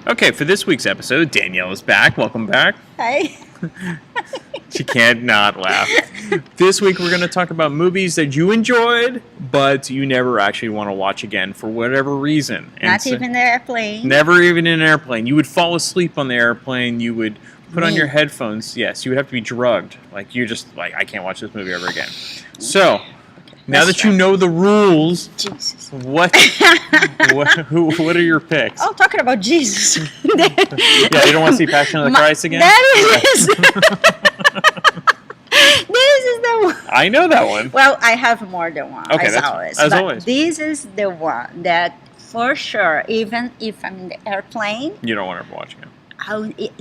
S1: Okay, for this week's episode, Danielle is back. Welcome back.
S6: Hi.
S1: She can't not laugh. This week we're going to talk about movies that you enjoyed, but you never actually want to watch again for whatever reason. And
S6: Not even the airplane.
S1: Never even in an airplane. You would fall asleep on the airplane. You would put on your headphones. Yes, you would have to be drugged. Like, you're just like, I can't watch this movie ever again. So, now that you know the rules,
S6: Jesus.
S1: what are your picks?
S6: Oh, talking about Jesus.
S1: Yeah, you don't want to see Passion of the Christ again?
S6: That is. This is the one.
S1: I know that one.
S6: Well, I have more than one,
S1: Okay,
S6: as
S1: that's
S6: always.
S1: as
S6: but
S1: always.
S6: This is the one that, for sure, even if I'm in the airplane,
S1: You don't want to watch it.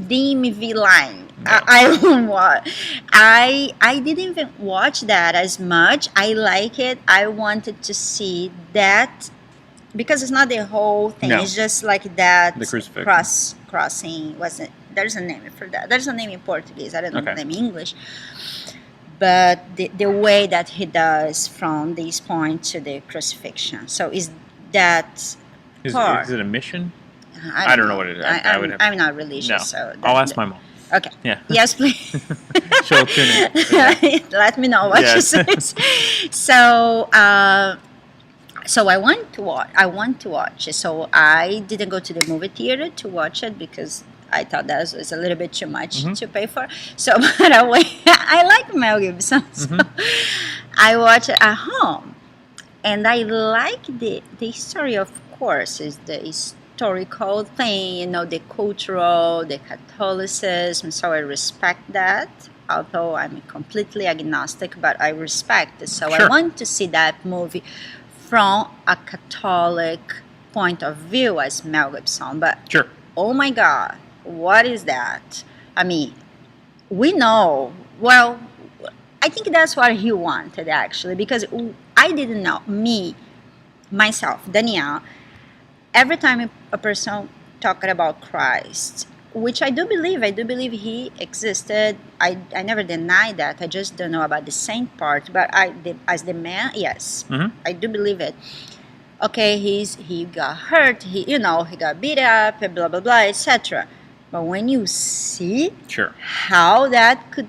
S6: DMV line. I won't watch. I didn't even watch that as much. I like it. I wanted to see that because it's not the whole thing.
S1: No.
S6: It's just like that.
S1: The crucifixion.
S6: Crossing wasn't. There's a name for that. There's a name in Portuguese. I don't know
S1: Okay.
S6: the name in English. But the way that he does from this point to the crucifixion. So is that
S1: Is
S6: part?
S1: it a mission?
S6: I
S1: don't know what it is. I would have-
S6: I'm not religious,
S1: No.
S6: so
S1: I'll ask my mom.
S6: Okay.
S1: Yeah.
S6: Yes, please.
S1: She'll tune in. Yeah.
S6: Let me know what
S1: Yes.
S6: she says. So I want to watch it. So I didn't go to the movie theater to watch it because I thought that was a little bit too much to pay for. So, but I like Mel Gibson. So I watch it at home, and I like the story. Of course, is the historical thing, the cultural, the Catholicism. So I respect that. Although I'm completely agnostic, but I respect it. So
S1: Sure.
S6: I want to see that movie from a Catholic point of view as Mel Gibson. But
S1: Sure.
S6: oh my God, what is that? I mean, we know. Well, I think that's what he wanted actually, because I didn't know myself, Danielle. Every time a person talking about Christ, which I do believe he existed. I never deny that. I just don't know about the saint part. But as the man, yes, I do believe it. Okay, he got hurt. He got beat up, blah blah blah, etc. But when you see
S1: Sure.
S6: how that could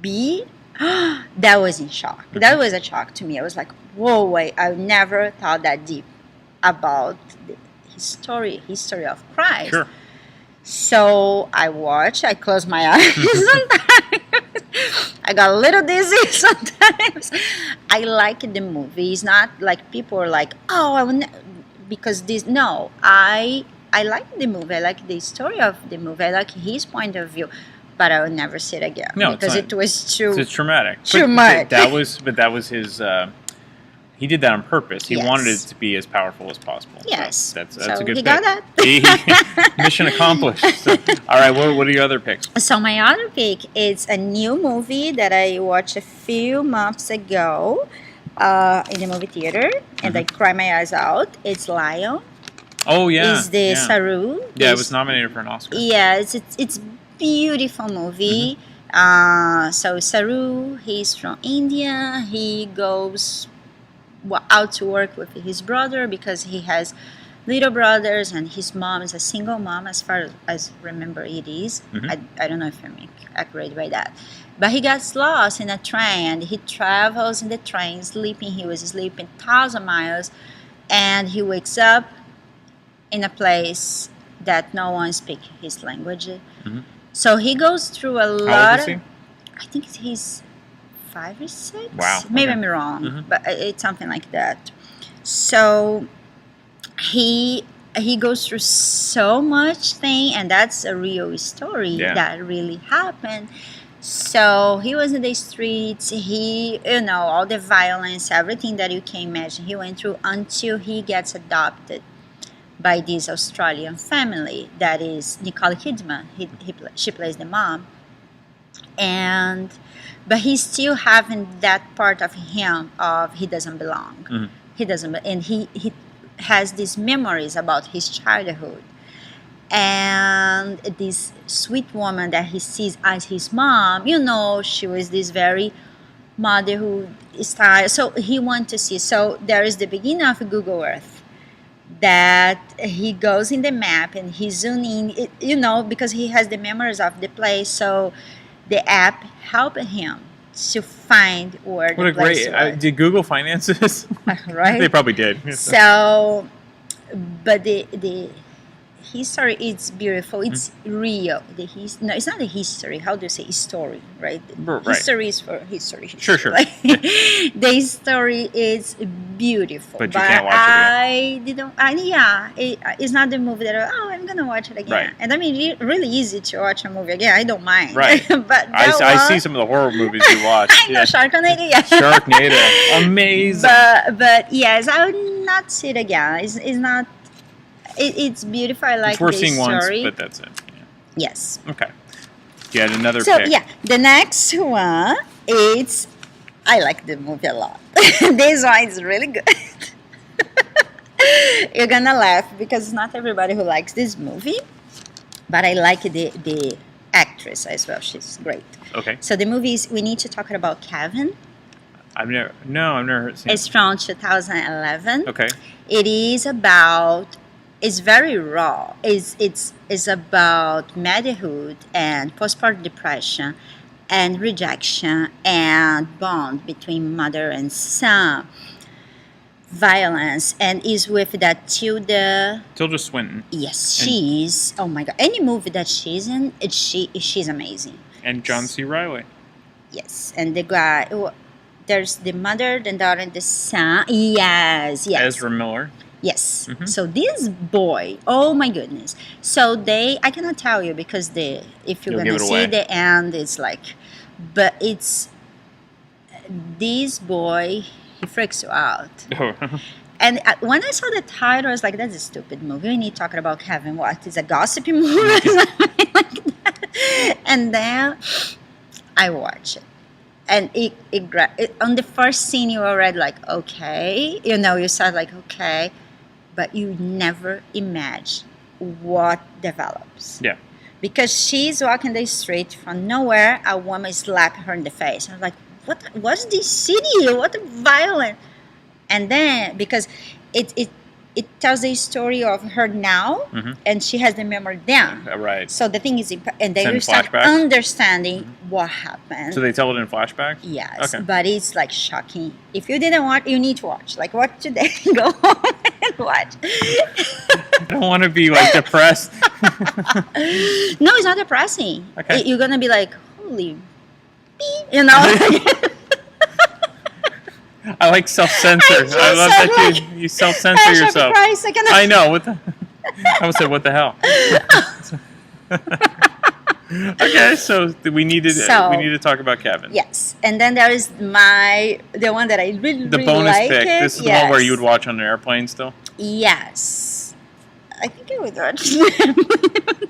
S6: be, that was in shock. That was a shock to me. I was like, whoa, wait! I never thought that deep about the history of Christ.
S1: Sure.
S6: So I close my eyes sometimes. I got a little dizzy sometimes. I like the movie. It's not like people are like, oh, I would because this. No, I like the movie. I like the story of the movie. I like his point of view. But I will never see it again.
S1: No,
S6: because it was too.
S1: It's traumatic.
S6: Too
S1: But
S6: much.
S1: That was his. He did that on purpose. He
S6: Yes.
S1: wanted it to be as powerful as possible. So
S6: Yes.
S1: that's
S6: So
S1: a good
S6: he
S1: pick.
S6: got that.
S1: Mission accomplished. So, all right, what are your other picks?
S6: So my other pick is a new movie that I watched a few months ago in the movie theater, and I cried my eyes out. It's Lion.
S1: Oh yeah,
S6: It's the Saru.
S1: Yeah, it
S6: It's-
S1: was nominated for an Oscar.
S6: Yeah, it's beautiful movie. So Saru, he's from India. He goes out to work with his brother because he has little brothers, and his mom is a single mom, as far as remember it is. I don't know if I'm accurate by that. But he gets lost in a train, and he travels in the train, sleeping. He was sleeping 1,000 miles, and he wakes up in a place that no one speaks his language. So he goes through a
S1: How old
S6: lot
S1: is he?
S6: I think he's 5 or 6.
S1: Wow,
S6: Maybe
S1: okay.
S6: I'm wrong, but it's something like that. So he goes through so much thing, and that's a real story that really happened. So he was in the streets. He, all the violence, everything that you can imagine, he went through until he gets adopted by this Australian family that is Nicole Kidman. She plays the mom, but he's still having that part of him of he doesn't belong.
S1: Mm-hmm.
S6: He doesn't, and he has these memories about his childhood, and this sweet woman that he sees as his mom. She was this very motherhood style. So he wants to see. So there is the beginning of Google Earth that he goes in the map and he's zooming in, because he has the memories of the place. So the app helped him to find where
S1: what
S6: the place
S1: a great
S6: was.
S1: did Google finance this?
S6: Right?
S1: They probably did.
S6: So, but the history is beautiful. It's real. No, it's not a history. How do you say story? Right?
S1: Right.
S6: History is for history.
S1: Sure.
S6: Like, the story is beautiful.
S1: But you can't watch it
S6: again. It's not the movie that I'm gonna watch it again.
S1: Right.
S6: And I mean, really easy to watch a movie again. I don't mind.
S1: Right.
S6: But
S1: I see some of the horror movies you watch.
S6: I know Sharknado. Yeah.
S1: Sharknado, amazing.
S6: But yes, I would not see it again. It's not. It's beautiful. I like
S1: it's worth
S6: the
S1: seeing once,
S6: story.
S1: but that's it. Yeah.
S6: Yes.
S1: Okay. You had another
S6: So
S1: pick.
S6: yeah, the next one is I like the movie a lot. This one is really good. You're gonna laugh because not everybody who likes this movie, but I like the actress as well. She's great.
S1: Okay.
S6: So the movie is We Need to Talk About Kevin.
S1: I've never seen
S6: It's
S1: it.
S6: from 2011.
S1: Okay.
S6: It is about. It's very raw. It's about motherhood and postpartum depression and rejection and bond between mother and son. Violence, and is with that Tilda
S1: Swinton.
S6: Yes, she's. Oh my God! Any movie that she's in, she's amazing.
S1: And John C. Reilly.
S6: Yes, and the guy. There's the mother, the daughter, and the son. Yes.
S1: Ezra Miller.
S6: Yes.
S1: Mhm.
S6: So this boy, oh my goodness. So I cannot tell you because if you're
S1: You'll
S6: gonna
S1: give it
S6: see
S1: away.
S6: the end, it's like, but it's this boy. He freaks you out.
S1: Oh.
S6: And when I saw the title, I was like, that's a stupid movie. We need talking about Kevin. What? It's a gossipy movie or something like that. And then I watch it. And it on the first scene, you already like, okay. You start like, okay. But you never imagine what develops.
S1: Yeah.
S6: Because she's walking the street from nowhere, a woman slapped her in the face. I was like, what's this city? What a violent. And then because it tells the story of her now,
S1: Mhm.
S6: and she has the memory then.
S1: Right.
S6: So the thing is, and then
S1: Send
S6: you start
S1: flashbacks?
S6: understanding what happened.
S1: So they tell it in flashbacks?
S6: Yes,
S1: Okay.
S6: but it's like shocking. If you didn't watch, you need to watch. Like watch today, go home and watch.
S1: I don't want to be like depressed.
S6: No, it's not depressing.
S1: Okay.
S6: You're gonna be like, holy, beep,
S1: I like self-censor.
S6: I just
S1: I love
S6: said,
S1: that
S6: like,
S1: you self-censor yourself.
S6: Christ, I cannot.
S1: I know. I almost said, what the hell? Okay, so we need to talk about Kevin.
S6: Yes, and then there is the one that I really
S1: The
S6: really
S1: bonus
S6: like
S1: pick.
S6: it.
S1: This is the one where you would watch on an airplane still?
S6: Yes, I think I would watch it.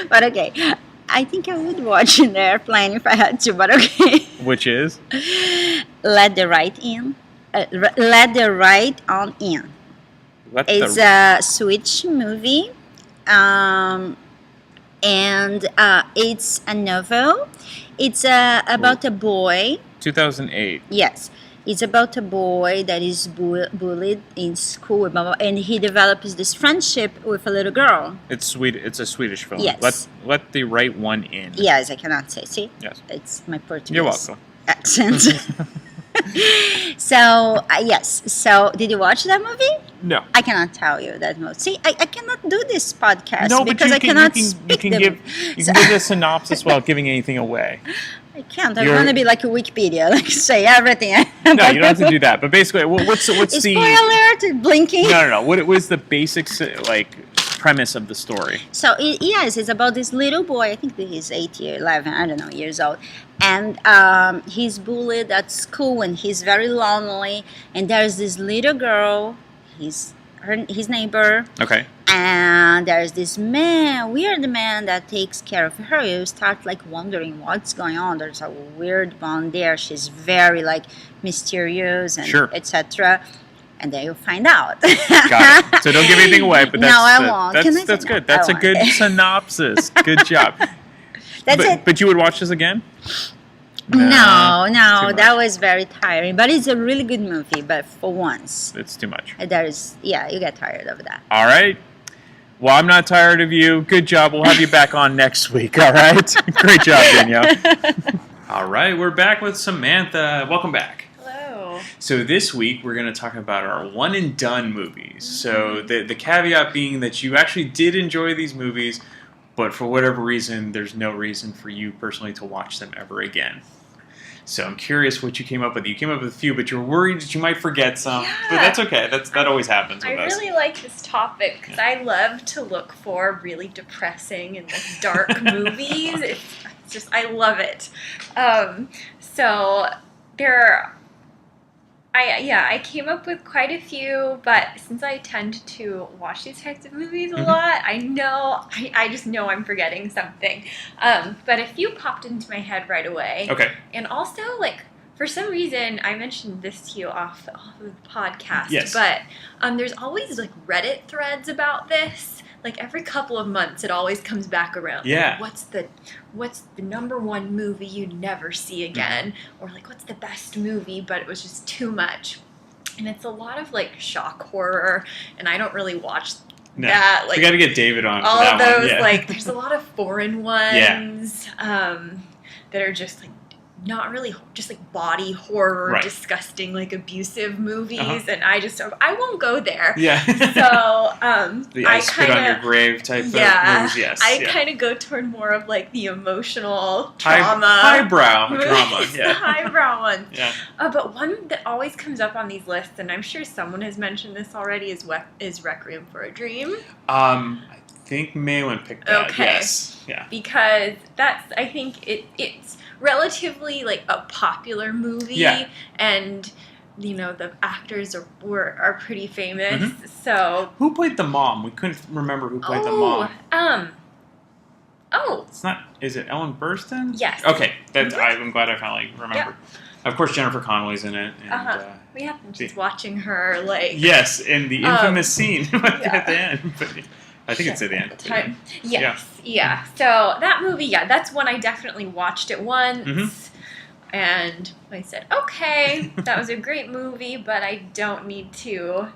S6: But okay, I think I would watch in the airplane if I had to. But okay,
S1: Which is?
S6: Let the Right In. Let the Right On In. It's a Swedish movie, and it's a novel. It's about a boy.
S1: 2008.
S6: Yes, it's about a boy that is bullied in school, and he develops this friendship with a little girl.
S1: It's a Swedish film.
S6: Yes.
S1: Let the right one in.
S6: Yes, I cannot say. See,
S1: Yes.
S6: it's my Portuguese.
S1: You're welcome.
S6: Accent. So yes. So did you watch that movie?
S1: No.
S6: I cannot tell you that movie. See, I cannot do this podcast
S1: No,
S6: because
S1: but
S6: I cannot
S1: you
S6: speak
S1: can
S6: them.
S1: give a synopsis without giving anything away.
S6: I can't. I
S1: You're-
S6: want to be like a Wikipedia, like say everything.
S1: No, you don't have to do that. But basically, what's the
S6: Spoiler alert! Blinking.
S1: no. What was the basic premise of the story?
S6: So it's about this little boy. I think he's 8 or 11. I don't know, years old, and he's bullied at school, and he's very lonely. And there's this little girl. He's his neighbor.
S4: Okay.
S6: And there's this weird man that takes care of her. You start like wondering what's going on. There's a weird bond there. She's very like mysterious and
S4: Sure.
S6: etc. And then you find out.
S4: Got it. So don't give anything away. But that's,
S6: no, I won't.
S4: That's good. That's a good synopsis. Good job.
S6: That's it.
S4: But you would watch this again?
S6: No, that was very tiring. But it's a really good movie. But for once,
S4: it's too much.
S6: You get tired of that.
S4: All right. Well, I'm not tired of you. Good job. We'll have you back on next week. All right. Great job, Danielle. All right, we're back with Samantha. Welcome back.
S7: Hello.
S4: So this week we're going to talk about our one and done movies. So the caveat being that you actually did enjoy these movies, but for whatever reason, there's no reason for you personally to watch them ever again. So I'm curious what you came up with. You came up with a few, but you're worried that you might forget some.
S7: Yeah.
S4: But that's okay. That always happens with us.
S7: I really like this topic because I love to look for really depressing and like dark movies. It's just, I love it. So I came up with quite a few, but since I tend to watch these types of movies a lot, I just know I'm forgetting something. But a few popped into my head right away.
S4: Okay.
S7: And also, like, for some reason, I mentioned this to you off of the podcast,
S4: Yes.
S7: but there's always, like, Reddit threads about this. Like, every couple of months, it always comes back around.
S4: Yeah.
S7: Like, what's the number one movie you'd never see again? Or, like, what's the best movie, but it was just too much? And it's a lot of, like, shock horror, and I don't really watch that. Like,
S4: we got to get David on
S7: all
S4: for that
S7: of those,
S4: one. Yeah.
S7: like, there's a lot of foreign ones that are just, like, not really just like body horror,
S4: right.
S7: disgusting, like abusive movies, and I won't go there.
S4: Yeah.
S7: So
S4: the I spit on your grave type of movies. Yes.
S7: I kind of go toward more of like the emotional trauma,
S4: highbrow
S7: movies,
S4: drama. Yeah.
S7: The highbrow ones.
S4: Yeah.
S7: But one that always comes up on these lists, and I'm sure someone has mentioned this already, is Requiem for a Dream.
S4: I think Malin picked that.
S7: Okay.
S4: Yes. Yeah.
S7: Because I think it's relatively like a popular movie,
S4: yeah.
S7: and you know the actors are pretty famous. So
S4: who played the mom? We couldn't remember who played the mom. It's not. Is it Ellen Burstyn?
S7: Yes.
S4: Okay, I'm glad I finally remembered. Yep. Of course, Jennifer Connelly's in it. And,
S7: we have been just watching her like.
S4: Yes, in the infamous scene at the end. But I think it's at the end.
S7: Yes. Yeah. So that movie, that's one I definitely watched it once. And I said, okay, that was a great movie, but I don't need to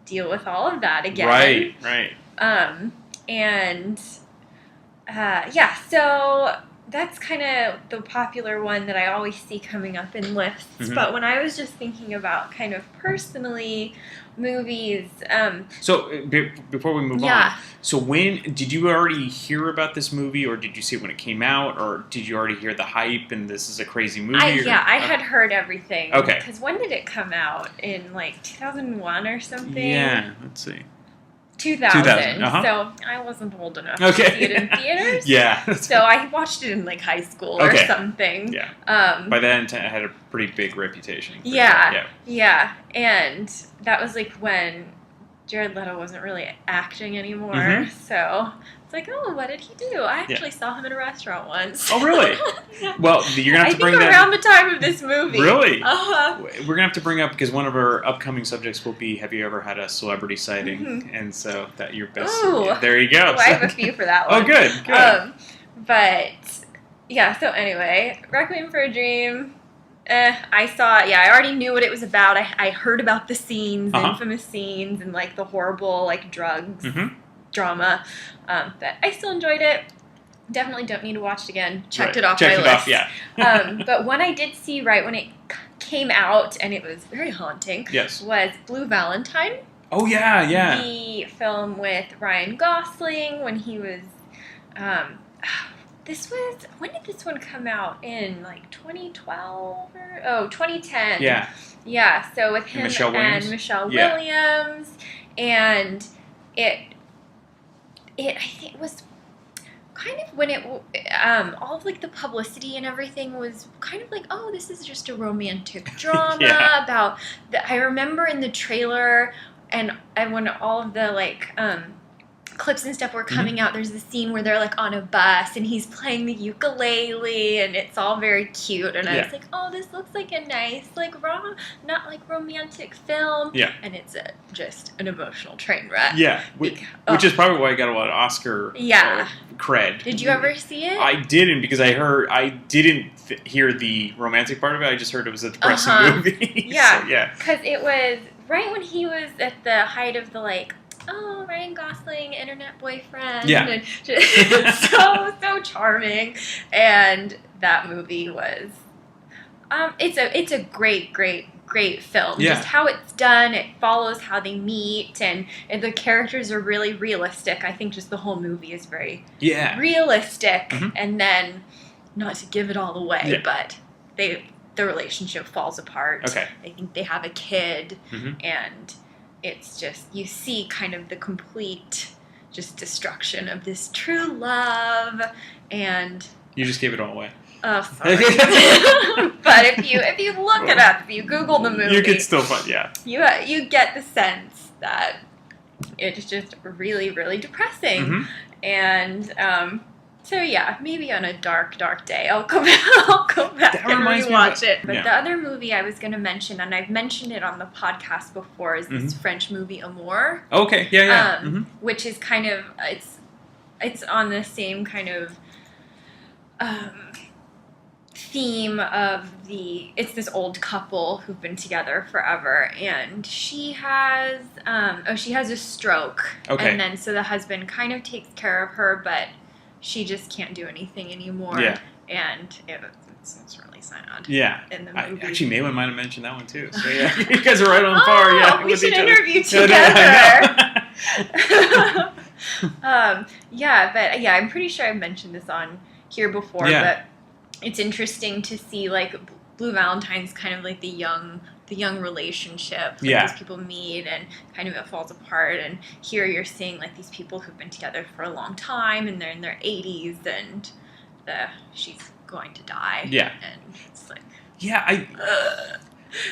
S7: deal with all of that again.
S4: Right.
S7: So that's kind of the popular one that I always see coming up in lists. But when I was just thinking about kind of personally movies.
S4: So before we move on, so when did you already hear about this movie, or did you see it when it came out, or did you already hear the hype and this is a crazy movie?
S7: I had heard everything.
S4: Okay.
S7: Because when did it come out? In like 2001 or something?
S4: Yeah, let's see.
S7: 2000. So I wasn't old enough to see it in theaters.
S4: Yeah.
S7: So I watched it in like high school or something.
S4: Yeah. By then it had a pretty big reputation.
S7: Yeah. And that was like when Jared Leto wasn't really acting anymore. So it's like, oh, what did he do? I actually saw him in a restaurant once.
S4: Oh, really? Well, you're going to have to bring that...
S7: around the time of this movie.
S4: Really? We're going to have to bring up, because one of our upcoming subjects will be, have you ever had a celebrity sighting? And so that your best...
S7: Ooh.
S4: There you go.
S7: Well, I have a few for that one.
S4: Oh, good.
S7: But, yeah, so anyway, Requiem for a Dream... I saw it. I already knew what it was about. I heard about the scenes, the infamous scenes, and like the horrible like drugs drama. But I still enjoyed it. Definitely don't need to watch it again. Checked it off my list. But one I did see right when it came out, and it was very haunting. Was Blue Valentine.
S4: Oh yeah.
S7: The film with Ryan Gosling when he was. When did this one come out? In like 2012 or 2010. Yeah, so with him and Michelle Williams. And I think it was kind of when it all of like the publicity and everything was kind of like, oh, this is just a romantic drama about I remember in the trailer and when all of the like clips and stuff were coming out, there's this scene where they're like on a bus and he's playing the ukulele and it's all very cute, and I was like, oh, this looks like a nice like not like romantic film, and it's just an emotional train wreck,
S4: which is probably why I got a lot of Oscar cred.
S7: Did you ever see it?
S4: I didn't, because I didn't hear the romantic part of it. I just heard it was a depressing movie.
S7: Because it was right when he was at the height of the like, oh, Ryan Gosling, internet boyfriend. And just so charming. And that movie was, it's a great film. Just how it's done, it follows how they meet, and the characters are really realistic. I think just the whole movie is very realistic. And then, not to give it all away, but the relationship falls apart.
S4: Okay.
S7: I think they have a kid, and it's just, you see kind of the complete just destruction of this true love, and...
S4: You just gave it all away.
S7: Oh, sorry. But if you look it up, if you Google the movie...
S4: You can still find,
S7: You get the sense that it's just really, really depressing. And... so yeah, maybe on a dark day, I'll go back and rewatch it. But the other movie I was going to mention, and I've mentioned it on the podcast before, is this French movie Amour.
S4: Okay,
S7: which is kind of it's on the same kind of theme of it's this old couple who've been together forever, and she has a stroke, and then so the husband kind of takes care of her, but she just can't do anything anymore. And it's really sad. In the movie.
S4: Actually, Maywin might have mentioned that one too. So you guys are right on par.
S7: We should interview together. But I'm pretty sure I've mentioned this on here before. But it's interesting to see like Blue Valentine's kind of like the young relationship, like these people meet and kind of it falls apart, and here you're seeing like these people who've been together for a long time and they're in their 80s and she's going to die, and it's like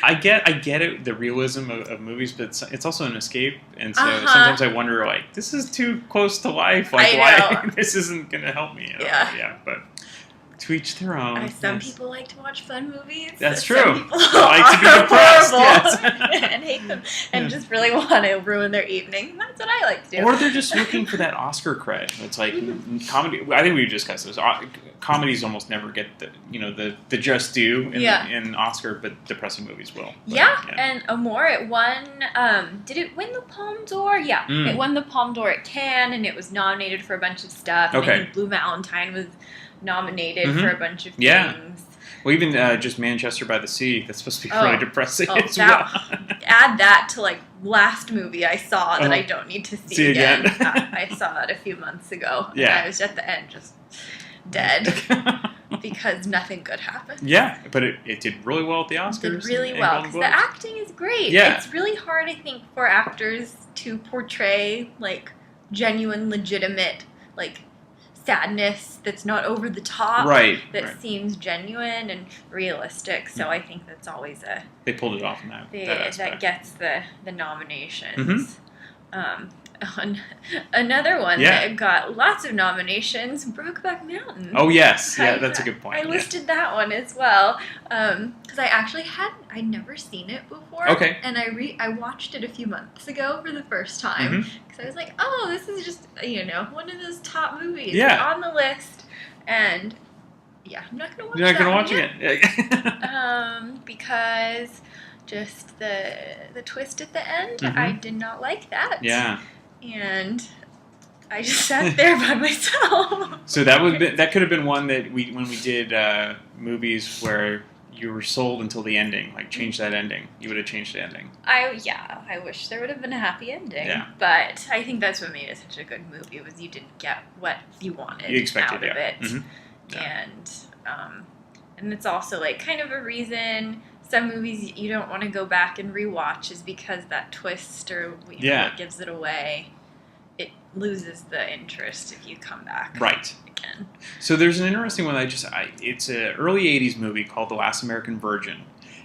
S7: I get it, the realism of movies, but it's also an escape, and so sometimes I wonder, like, this is too close to life, like why this isn't gonna help me, but to each their own. Some people like to watch fun movies.
S4: That's true.
S7: Some people
S4: like to be depressed,
S7: and hate them, and just really want to ruin their evening. That's what I like to do.
S4: Or they're just looking for that Oscar cred. It's like comedy. I think we discussed this. Comedies almost never get the just due in Oscar, but depressing movies will.
S7: And Amour, it won. Did it win the Palme d'Or? Yeah, it won the Palme d'Or at Cannes, and it was nominated for a bunch of stuff. And I think Blue Valentine was nominated for a bunch of things.
S4: Well, even just Manchester by the Sea, that's supposed to be really depressing as well.
S7: Add that to like last movie I saw that I don't need to see again. I saw it a few months ago. And I was at the end just dead because nothing good happened.
S4: Yeah, but it did really well at the Oscars.
S7: It did really well because the acting is great.
S4: Yeah.
S7: It's really hard, I think, for actors to portray like genuine, legitimate, like sadness that's not over the top, that seems genuine and realistic. So I think that's always
S4: they pulled it off in that
S7: gets the nominations. Another one that got lots of nominations, Brokeback Mountain.
S4: Oh yes, that's a good point.
S7: I listed that one as well because I actually I'd never seen it before.
S4: Okay.
S7: And I watched it a few months ago for the first time because I was like, oh, this is just one of those top movies on the list, and I'm not gonna watch.
S4: You're not gonna watch it
S7: because just the twist at the end, I did not like that.
S4: Yeah.
S7: And I just sat there by myself.
S4: So that could have been one that when we did movies where you were sold until the ending, like change that ending. You would have changed the ending.
S7: I wish there would have been a happy ending. Yeah. But I think that's what made it such a good movie was you didn't get what you wanted out of it. And it's also like kind of a reason some movies you don't want to go back and rewatch is because that twist or what gives it away, it loses the interest if you come back
S3: again.
S4: So there's an interesting one. It's an early '80s movie called The Last American Virgin,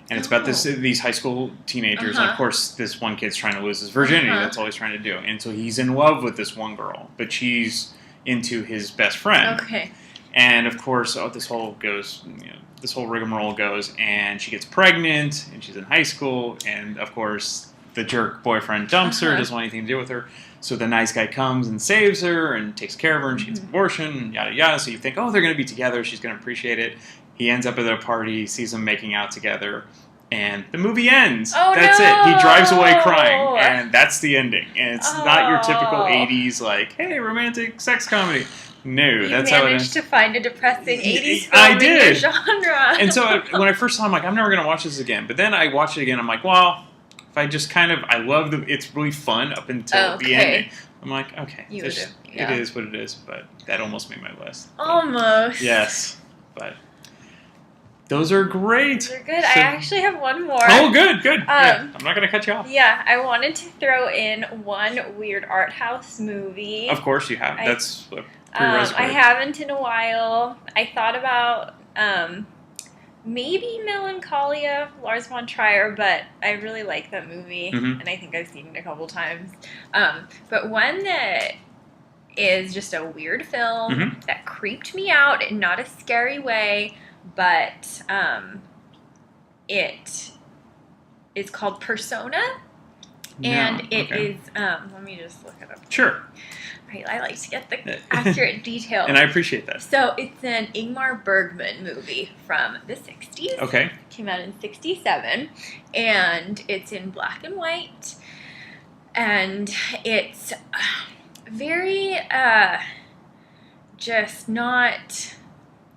S4: and it's about these high school teenagers. And of course, this one kid's trying to lose his virginity. That's all he's trying to do. And so he's in love with this one girl, but she's into his best friend.
S3: Okay.
S4: And of course, this whole rigmarole goes, and she gets pregnant, and she's in high school, and of course, the jerk boyfriend dumps her, doesn't want anything to do with her. So the nice guy comes and saves her and takes care of her, and she gets an abortion, and yada yada. So you think, oh, they're going to be together. She's going to appreciate it. He ends up at a party, sees them making out together, and the movie ends.
S7: Oh,
S4: that's
S7: no!
S4: it. He drives away crying, and that's the ending. And it's not your typical 80s, like, hey, romantic sex comedy. No, that's how it ends.
S7: You managed to find a depressing 80s film
S4: I did.
S7: in your genre.
S4: And so when I first saw it, I'm like, I'm never going to watch this again. But then I watched it again. I'm like, well, if I just I love it's really fun up until the ending. I'm like, okay, it is what it is. But that almost made my list.
S7: Almost.
S4: Yes, but those are great.
S7: They're good. I actually have one more.
S4: Oh, good. I'm not going to cut you off.
S7: Yeah, I wanted to throw in one weird art house movie.
S4: Of course you have. That's a prerequisite.
S7: I haven't in a while. I thought about maybe Melancholia, Lars von Trier, but I really like that movie, and I think I've seen it a couple times. But one that is just a weird film that creeped me out in not a scary way, but it is called Persona, and it is. Let me just look it up.
S4: Sure.
S7: I like to get the accurate details.
S4: And I appreciate that.
S7: So it's an Ingmar Bergman movie from the 60s.
S4: Okay.
S7: It came out in 67. And it's in black and white. And it's very just not...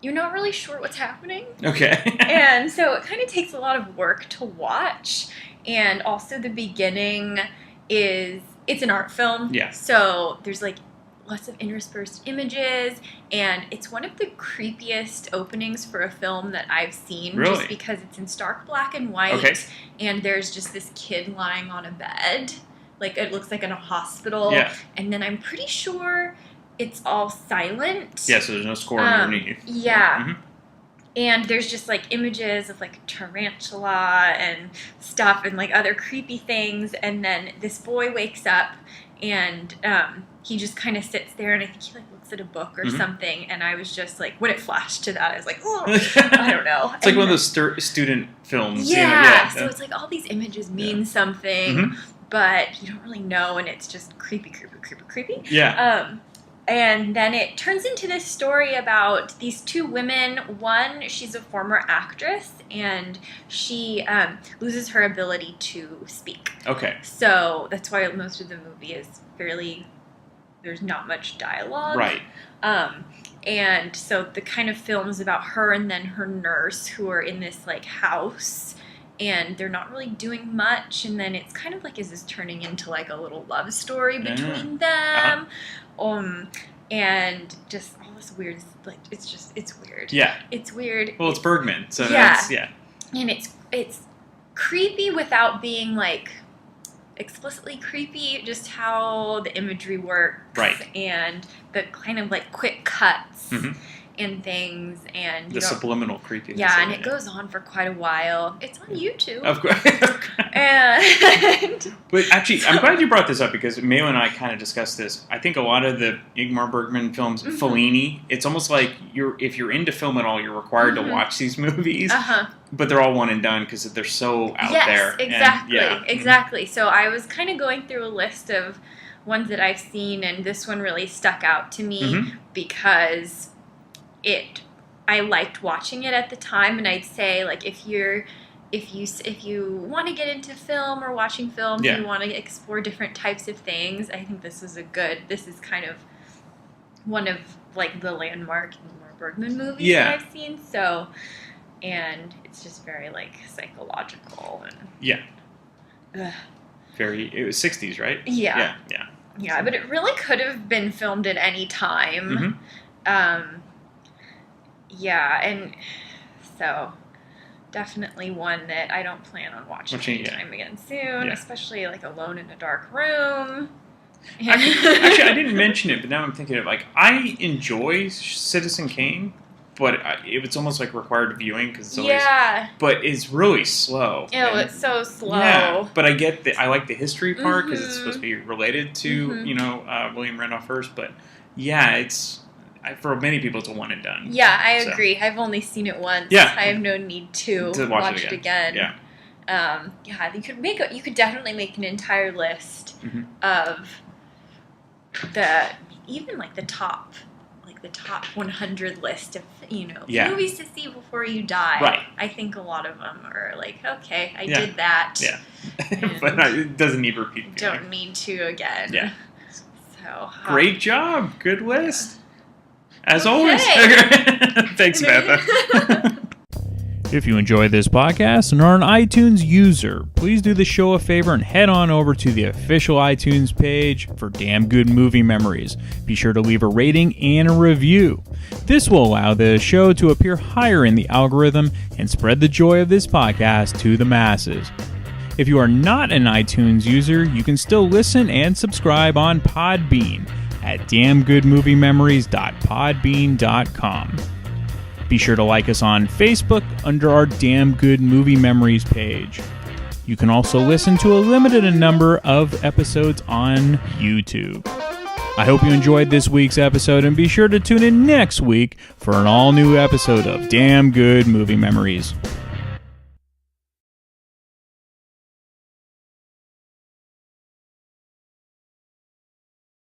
S7: You're not really sure what's happening.
S4: Okay.
S7: And so it kind of takes a lot of work to watch. And also the beginning is... It's an art film.
S4: Yeah.
S7: So there's like lots of interspersed images, and it's one of the creepiest openings for a film that I've seen.
S4: Really?
S7: Just because it's in stark black and white,
S4: okay.
S7: And there's just this kid lying on a bed. Like it looks like in a hospital.
S4: Yeah.
S7: And then I'm pretty sure it's all silent.
S4: Yeah, so there's no score underneath.
S7: Yeah.
S4: Mm-hmm.
S7: And there's just like images of like tarantula and stuff and like other creepy things. And then this boy wakes up and he just kind of sits there, and I think he like looks at a book or something. And I was just like, when it flashed to that, I was like, oh, I don't know.
S4: It's like one of those student films.
S7: Yeah. So it's like all these images mean something, but you don't really know. And it's just creepy.
S4: Yeah.
S7: And then it turns into this story about these two women. One, she's a former actress, and she loses her ability to speak.
S4: Okay.
S7: So that's why most of the movie is there's not much dialogue.
S4: Right.
S7: And so the kind of film is about her and then her nurse, who are in this like house, and they're not really doing much. And then it's kind of like, is this turning into like a little love story between them? And just all this weird, like, it's weird.
S4: Yeah.
S7: It's weird.
S4: Well, it's Bergman, so
S7: yeah.
S4: Yeah.
S7: And it's creepy without being, like, explicitly creepy, just how the imagery works.
S4: Right.
S7: And the kind of, like, quick cuts and things, and
S4: the subliminal creepiness.
S7: Yeah, and it goes on for quite a while. It's on YouTube.
S4: Of course.
S7: And
S4: but actually, I'm glad you brought this up, because Mayo and I kind of discussed this. I think a lot of the Ingmar Bergman films, Fellini, it's almost like if you're into film at all, you're required to watch these movies. But they're all one and done because they're so out there.
S7: Exactly.
S4: And,
S7: Exactly. So I was kind of going through a list of ones that I've seen, and this one really stuck out to me because I liked watching it at the time, and I'd say, like, if you want to get into film or watching films, and you want to explore different types of things, I think this is kind of one of like the landmark Ingmar Bergman movies that I've seen. So, and it's just very like psychological and
S4: it was 60s, right?
S7: Yeah.
S4: Yeah,
S7: but it really could have been filmed at any time. Yeah, and so definitely one that I don't plan on watching anytime again soon, especially like alone in a dark room.
S4: Actually, I didn't mention it, but now I'm thinking of like I enjoy Citizen Kane, but it's almost like required viewing because it's always. But it's really slow.
S7: It's so slow.
S4: Yeah, but I like the history part because it's supposed to be related to William Randolph Hearst. But yeah, it's for many people it's a one and done.
S7: Yeah, I agree. I've only seen it once.
S4: Yeah,
S7: I have no need to watch it again.
S4: Yeah.
S7: You could definitely make an entire list of the top 100 list of movies to see before you die.
S4: Right.
S7: I think a lot of them are like, okay, I did that.
S4: Yeah. But it doesn't need repeat.
S7: Don't need to again.
S4: Yeah.
S7: So
S4: great job. Good list. As always. Thanks, Samantha.
S1: If you enjoy this podcast and are an iTunes user, please do the show a favor and head on over to the official iTunes page for Damn Good Movie Memories. Be sure to leave a rating and a review. This will allow the show to appear higher in the algorithm and spread the joy of this podcast to the masses. If you are not an iTunes user, you can still listen and subscribe on Podbean at damngoodmoviememories.podbean.com. Be sure to like us on Facebook under our Damn Good Movie Memories page. You can also listen to a limited number of episodes on YouTube. I hope you enjoyed this week's episode and be sure to tune in next week for an all-new episode of Damn Good Movie Memories.